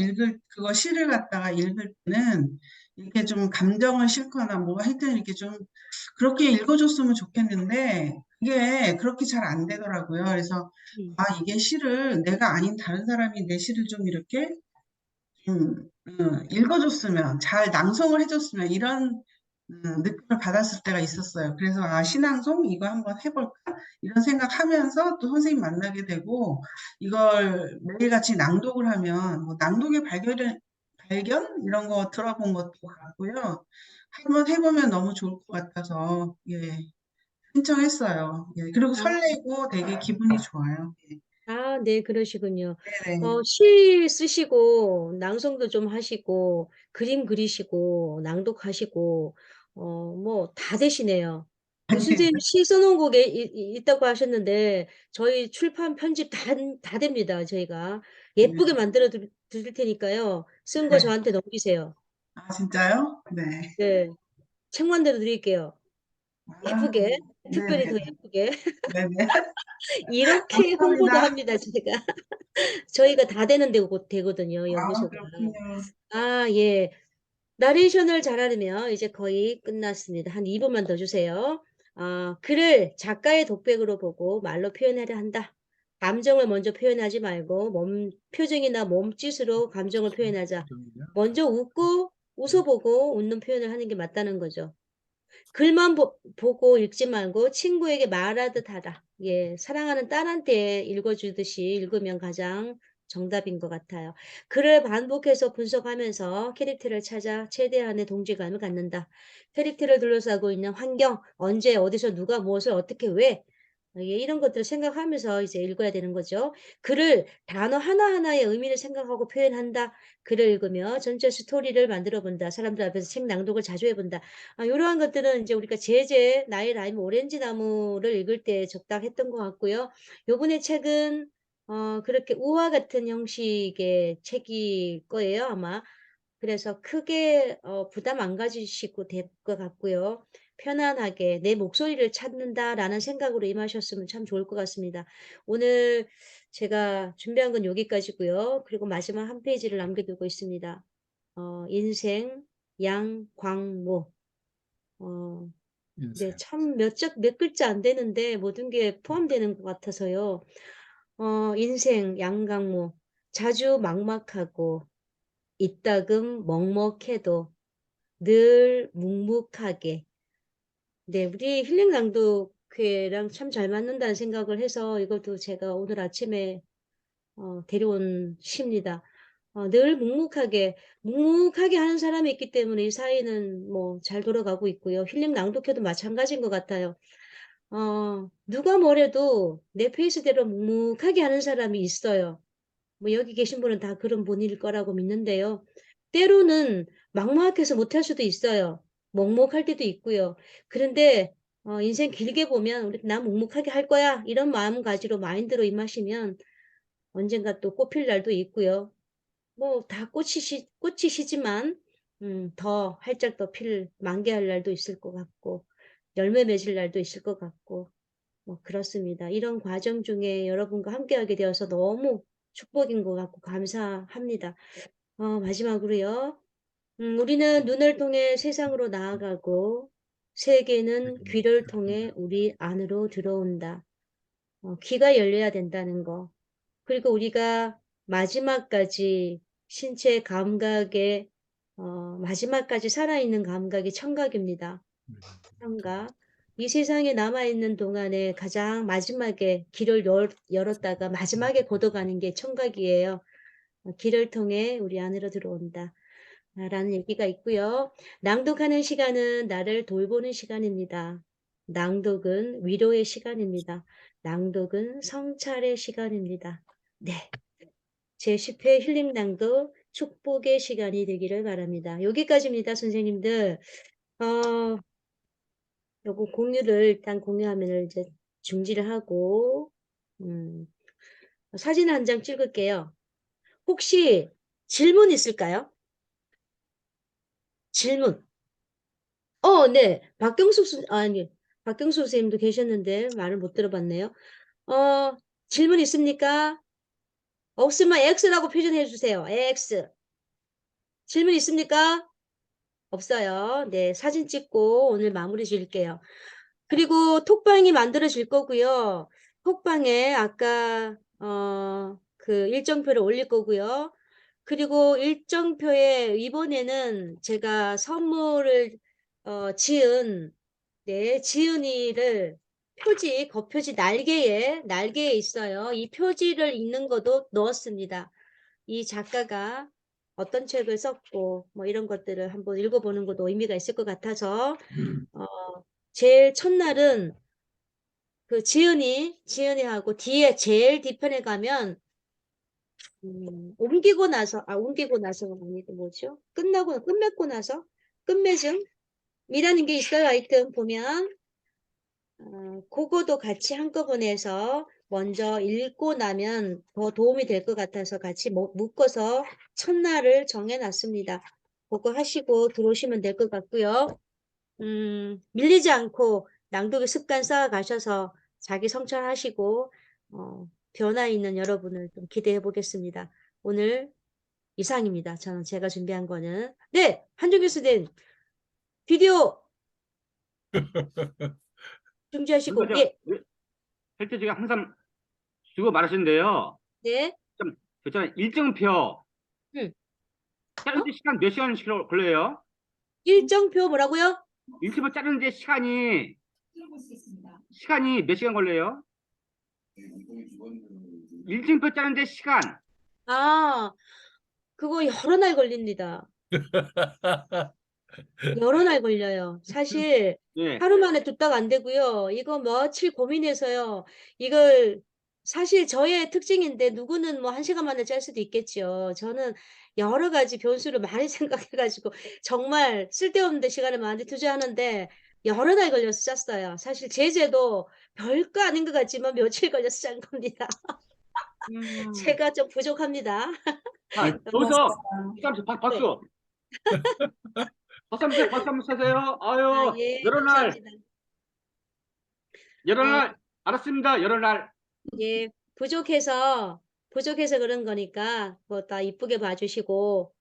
그거 시를 갖다가 읽을 때는 이렇게 좀 감정을 싣거나 뭐 하여튼 이렇게 좀 그렇게 읽어줬으면 좋겠는데 그게 그렇게 잘 안 되더라고요. 그래서 이게 시를 내가 아닌 다른 사람이 내 시를 좀 이렇게 읽어줬으면 잘 낭송을 해줬으면 이런 느낌을 받았을 때가 있었어요. 그래서 신앙송 이거 한번 해볼까 이런 생각하면서 또 선생님 만나게 되고 이걸 매일같이 낭독을 하면 뭐 낭독의 발견 이런 거 들어본 것도 같고요. 한번 해보면 너무 좋을 것 같아서 예, 신청했어요. 예, 그리고 설레고 되게 기분이 좋아요. 예. 네, 그러시군요. 네네. 시 쓰시고, 낭송도 좀 하시고, 그림 그리시고, 낭독하시고, 뭐, 다 되시네요. 선생님 시 써놓은 곡 있다고 하셨는데, 저희 출판 편집 다 됩니다, 저희가. 예쁘게 만들어 드릴 테니까요. 쓴 거 네. 저한테 넘기세요. 진짜요? 네. 네. 책 만들어 드릴게요. 예쁘게, 특별히 더 네네. 예쁘게. 네네. 이렇게 홍보도 감사합니다. 합니다, 제가. 저희가 다 되는 되거든요, 연구소가. 그렇군요. 예. 나레이션을 잘하려면 이제 거의 끝났습니다. 한 2분만 더 주세요. 글을 작가의 독백으로 보고 말로 표현하려 한다. 감정을 먼저 표현하지 말고 표정이나 몸짓으로 감정을 표현하자. 먼저 웃어보고 웃는 표현을 하는 게 맞다는 거죠. 글만 보고 읽지 말고 친구에게 말하듯 하라. 예, 사랑하는 딸한테 읽어주듯이 읽으면 가장 정답인 것 같아요. 글을 반복해서 분석하면서 캐릭터를 찾아 최대한의 동질감을 갖는다. 캐릭터를 둘러싸고 있는 환경, 언제, 어디서, 누가, 무엇을, 어떻게, 왜, 이런 것들을 생각하면서 이제 읽어야 되는 거죠. 글을 단어 하나하나의 의미를 생각하고 표현한다. 글을 읽으며 전체 스토리를 만들어 본다. 사람들 앞에서 책 낭독을 자주 해본다. 이러한 것들은 이제 우리가 나의 라임 오렌지 나무를 읽을 때 적당했던 것 같고요. 요번에 책은 그렇게 우화 같은 형식의 책일 거예요, 아마. 그래서 크게 부담 안 가지시고 될 것 같고요. 편안하게 내 목소리를 찾는다라는 생각으로 임하셨으면 참 좋을 것 같습니다. 오늘 제가 준비한 건 여기까지고요. 그리고 마지막 한 페이지를 남겨두고 있습니다. 인생 양광모. 네, 참 몇 글자 안 되는데 모든 게 포함되는 것 같아서요. 인생 양광모. 자주 막막하고 이따금 먹먹해도 늘 묵묵하게. 네, 우리 힐링 낭독회랑 참 잘 맞는다는 생각을 해서 이것도 제가 오늘 아침에 데려온 시입니다. 늘 묵묵하게 하는 사람이 있기 때문에 이 사회는 뭐 잘 돌아가고 있고요. 힐링 낭독회도 마찬가지인 것 같아요. 누가 뭐래도 내 페이스대로 묵묵하게 하는 사람이 있어요. 뭐 여기 계신 분은 다 그런 분일 거라고 믿는데요. 때로는 막막해서 못할 수도 있어요. 먹먹할 때도 있고요. 그런데 인생 길게 보면 나 묵묵하게 할 거야 이런 마음가지로 마인드로 임하시면 언젠가 또 꽃필 날도 있고요. 뭐 다 꽃이시지만 더 활짝 더 만개할 날도 있을 것 같고 열매 맺을 날도 있을 것 같고 뭐 그렇습니다. 이런 과정 중에 여러분과 함께하게 되어서 너무 축복인 것 같고 감사합니다. 마지막으로요. 우리는 눈을 통해 세상으로 나아가고 세계는 귀를 통해 우리 안으로 들어온다. 귀가 열려야 된다는 거. 그리고 우리가 마지막까지 신체 감각에 마지막까지 살아있는 감각이 청각입니다. 청각. 이 세상에 남아있는 동안에 가장 마지막에 길을 열었다가 마지막에 걷어가는 게 청각이에요. 길을 통해 우리 안으로 들어온다. 라는 얘기가 있고요. 낭독하는 시간은 나를 돌보는 시간입니다. 낭독은 위로의 시간입니다. 낭독은 성찰의 시간입니다. 네. 제10회 힐링 낭독 축복의 시간이 되기를 바랍니다. 여기까지입니다, 선생님들. 요거 공유를 일단 공유하면은 이제 중지를 하고, 사진 한 장 찍을게요. 혹시 질문 있을까요? 질문. 네. 박경수 선생님도 계셨는데 말을 못 들어봤네요. 질문 있습니까? 없으면 X라고 표현해 주세요. X. 질문 있습니까? 없어요. 네, 사진 찍고 오늘 마무리 지을게요. 그리고 톡방이 만들어질 거고요. 톡방에 아까 그 일정표를 올릴 거고요. 그리고 일정표에 이번에는 제가 선물을 지은 지은이를 표지, 겉표지 날개에 있어요. 이 표지를 읽는 것도 넣었습니다. 이 작가가 어떤 책을 썼고 뭐 이런 것들을 한번 읽어보는 것도 의미가 있을 것 같아서 제일 첫날은 그 지은이하고 뒤에 제일 뒤편에 가면 옮기고 나서가 아니고 뭐죠? 끝맺고 나서 끝맺음이라는 게 있어요. 하여튼 보면 그거도 같이 한꺼번에 해서 먼저 읽고 나면 더 도움이 될 것 같아서 같이 묶어서 첫날을 정해놨습니다. 그거 하시고 들어오시면 될 것 같고요. 밀리지 않고 낭독의 습관 쌓아 가셔서 자기 성찰하시고 변화 있는 여러분을 좀 기대해 보겠습니다. 오늘 이상입니다. 제가 준비한 거는. 네, 한종규 선생님 비디오 중지하시고 예. 할 때 제가 항상 주고 말하시는데요. 네. 좀 그렇잖아요. 일정표. 자르는데 시간 몇 시간씩 걸려요? 일정표 뭐라고요? 일정표 자르는데 시간이 몇 시간 걸려요? 일정표 자르는데 시간. 그거 여러 날 걸립니다. 여러 날 걸려요. 사실 예. 하루 만에 뚝딱 안 되고요. 이거 며칠 고민해서요. 이걸 사실 저의 특징인데 누구는 뭐 1시간 만에 짤 수도 있겠죠. 저는 여러 가지 변수를 많이 생각해가지고 정말 쓸데없는 데 시간을 많이 투자하는데 여러 날 걸려서 짰어요. 사실 제재도 별거 아닌 것 같지만 며칠 걸려서 짠 겁니다. 제가 좀 부족합니다. 여기서 박수. 박수 한번 쳐세요. 아유, 예, 여러 날. 감사합니다. 여러 날. 알았습니다. 여러 날. 예, 부족해서 그런 거니까 그거 다 이쁘게 봐주시고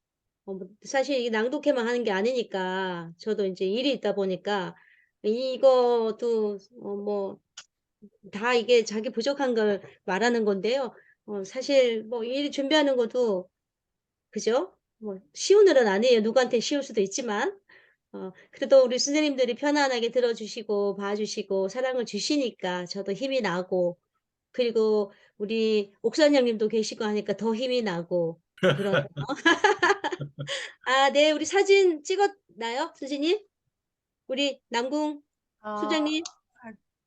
사실 이 낭독회만 하는 게 아니니까 저도 이제 일이 있다 보니까 이것도 뭐 다 이게 자기 부족한 걸 말하는 건데요. 사실 뭐 일 준비하는 것도 그죠? 뭐 쉬운 일은 아니에요. 누구한테 쉬울 수도 있지만 그래도 우리 선생님들이 편안하게 들어주시고 봐주시고 사랑을 주시니까 저도 힘이 나고 그리고 우리 옥선 형님도 계시고 하니까 더 힘이 나고 그러네요. 네, 우리 사진 찍었나요, 선생님? 우리 남궁 소장님?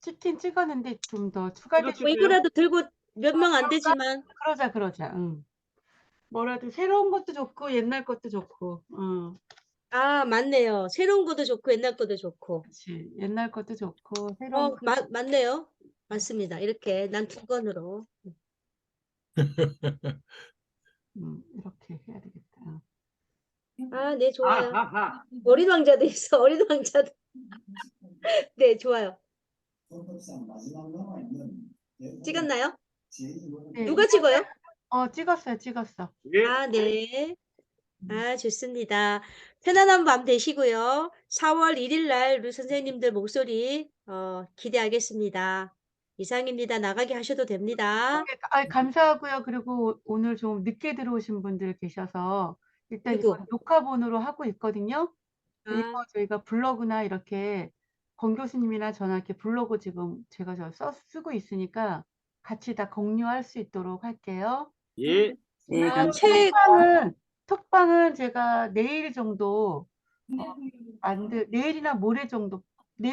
찍긴 찍었는데 좀 더 추가되면 뭐 이거라도 들고 몇 명 안 되지만 그러자. 뭐라도 새로운 것도 좋고 옛날 것도 좋고. 맞네요. 새로운 것도 좋고 옛날 것도 좋고. 그렇지. 옛날 것도 좋고 새로운 맞네요. 맞습니다. 이렇게 난 두 권으로. 이렇게 해야 되겠다. 네, 좋아요. 어린 왕자도 있어. 어린 왕자도. 네, 좋아요. 찍었나요? 네. 누가 찍어요? 찍었어. 네. 좋습니다. 편안한 밤 되시고요. 4월 1일 날 우리 선생님들 목소리 기대하겠습니다. 이상입니다. 나가게 하셔도 됩니다. 감사하고요. 그리고 오늘 좀 늦게 들어오신 분들 계셔서 일단 이건 녹화본으로 하고 있거든요. 이거 저희가 블로그나 이렇게 권 교수님이나 저나 이렇게 블로그 지금 제가 쓰고 있으니까 같이 다 공유할 수 있도록 할게요. 예. 네, 감사합니다. 톡방은 제가 내일 정도 내일이나 모레 정도,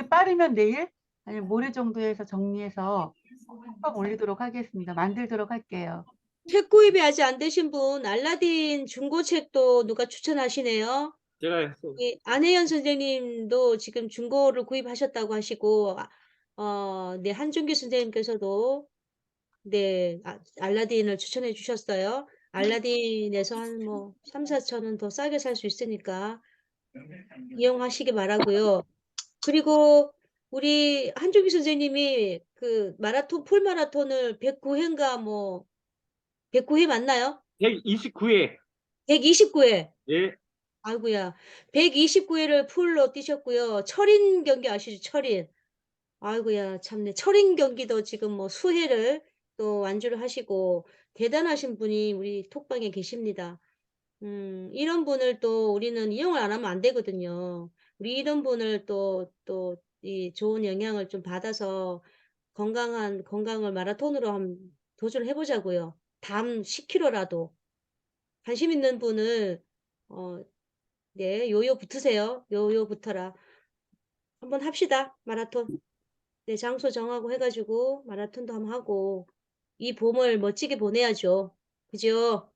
빠르면 내일 아니면 모레 정도에서 정리해서 톡방 올리도록 하겠습니다. 만들도록 할게요. 책 구입이 아직 안 되신 분, 알라딘 중고책도 누가 추천하시네요. 제가 했어. 안혜연 선생님도 지금 중고를 구입하셨다고 하시고, 네, 한준기 선생님께서도 네, 알라딘을 추천해 주셨어요. 알라딘에서 한 뭐 3, 4천 원 더 싸게 살 수 있으니까 이용하시기 바라고요. 그리고 우리 한준기 선생님이 그 마라톤, 풀마라톤을 109회인가 뭐 109회 맞나요? 129회. 129회. 예. 아이고야. 129회를 풀로 뛰셨고요. 철인 경기 아시죠? 철인. 아이고야, 참네. 철인 경기도 지금 뭐 수회를 또 완주를 하시고 대단하신 분이 우리 톡방에 계십니다. 이런 분을 또 우리는 이용을 안 하면 안 되거든요. 우리 이런 분을 또 이 좋은 영향을 좀 받아서 건강을 마라톤으로 한번 도전을 해보자고요. 담 10kg라도. 관심 있는 분을, 네, 요요 붙으세요. 요요 붙어라. 한번 합시다. 마라톤. 네, 장소 정하고 해가지고 마라톤도 한번 하고 이 봄을 멋지게 보내야죠. 그죠?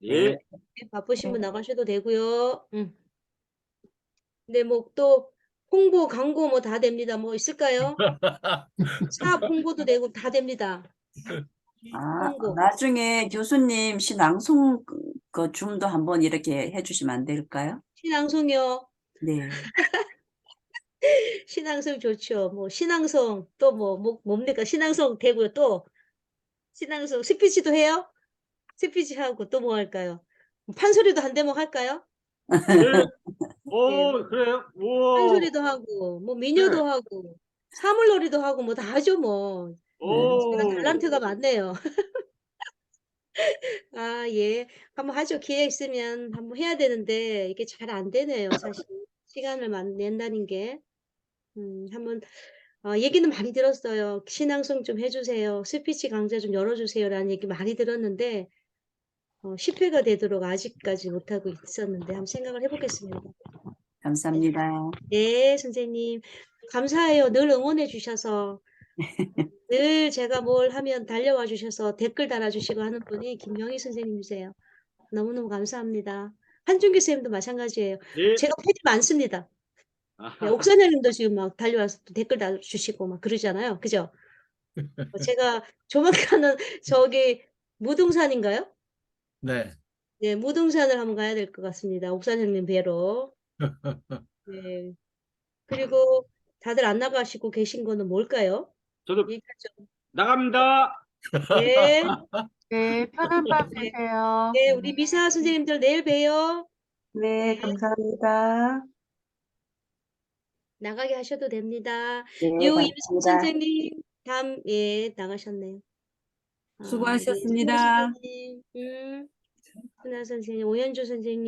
예. 네, 바쁘신 분 나가셔도 되고요. 네, 뭐 또 홍보, 광고 뭐 다 됩니다. 뭐 있을까요? 사업 홍보도 되고 다 됩니다. 홍보. 나중에 교수님 시낭송 그 줌도 한번 이렇게 해주시면 안 될까요? 신앙송이요. 네. 신앙송 좋죠. 뭐 신앙송 또 뭡니까? 신앙송 되고요. 또 신앙송 스피치도 해요? 스피치 하고 또 뭐 할까요? 판소리도 한 대목 할까요? 예. 오, 네, 그래요? 오. 판소리도 하고 뭐 미녀도 하고 사물놀이도 하고 뭐 다 하죠 뭐. 제가 오. 달란트가 많네요. 아, 예. 한번 하죠. 기회 있으면 한번 해야 되는데 이게 잘 안 되네요. 사실 시간을 낸다는 게. 한번 얘기는 많이 들었어요. 신앙송 좀 해주세요. 스피치 강좌 좀 열어주세요라는 얘기 많이 들었는데 10회가 되도록 아직까지 못하고 있었는데 한번 생각을 해보겠습니다. 감사합니다. 네, 선생님. 감사해요. 늘 응원해 주셔서. 늘 제가 뭘 하면 달려와 주셔서 댓글 달아주시고 하는 분이 김영희 선생님이세요. 너무너무 감사합니다. 한준기 선생님도 마찬가지예요. 예. 제가 팬이 많습니다. 네, 옥선현님도 지금 막 달려와서 또 댓글 달아주시고 막 그러잖아요. 그죠? 제가 조만간은 저기 무등산인가요? 네. 네, 무등산을 한번 가야 될 것 같습니다. 옥선현님 뵈러. 네. 그리고 다들 안 나가시고 계신 거는 뭘까요? 저도 얘기하죠. 나갑니다. 네. 네, 편한 밤 네. 되세요. 네, 우리 미사 선생님들 내일 봬요. 네, 감사합니다. 나가게 하셔도 됩니다. 네, 유임순 감사합니다. 선생님, 예, 나가셨네요. 우리 수고하셨습니다. 선생님, 순아 선생님, 오현주 선생님.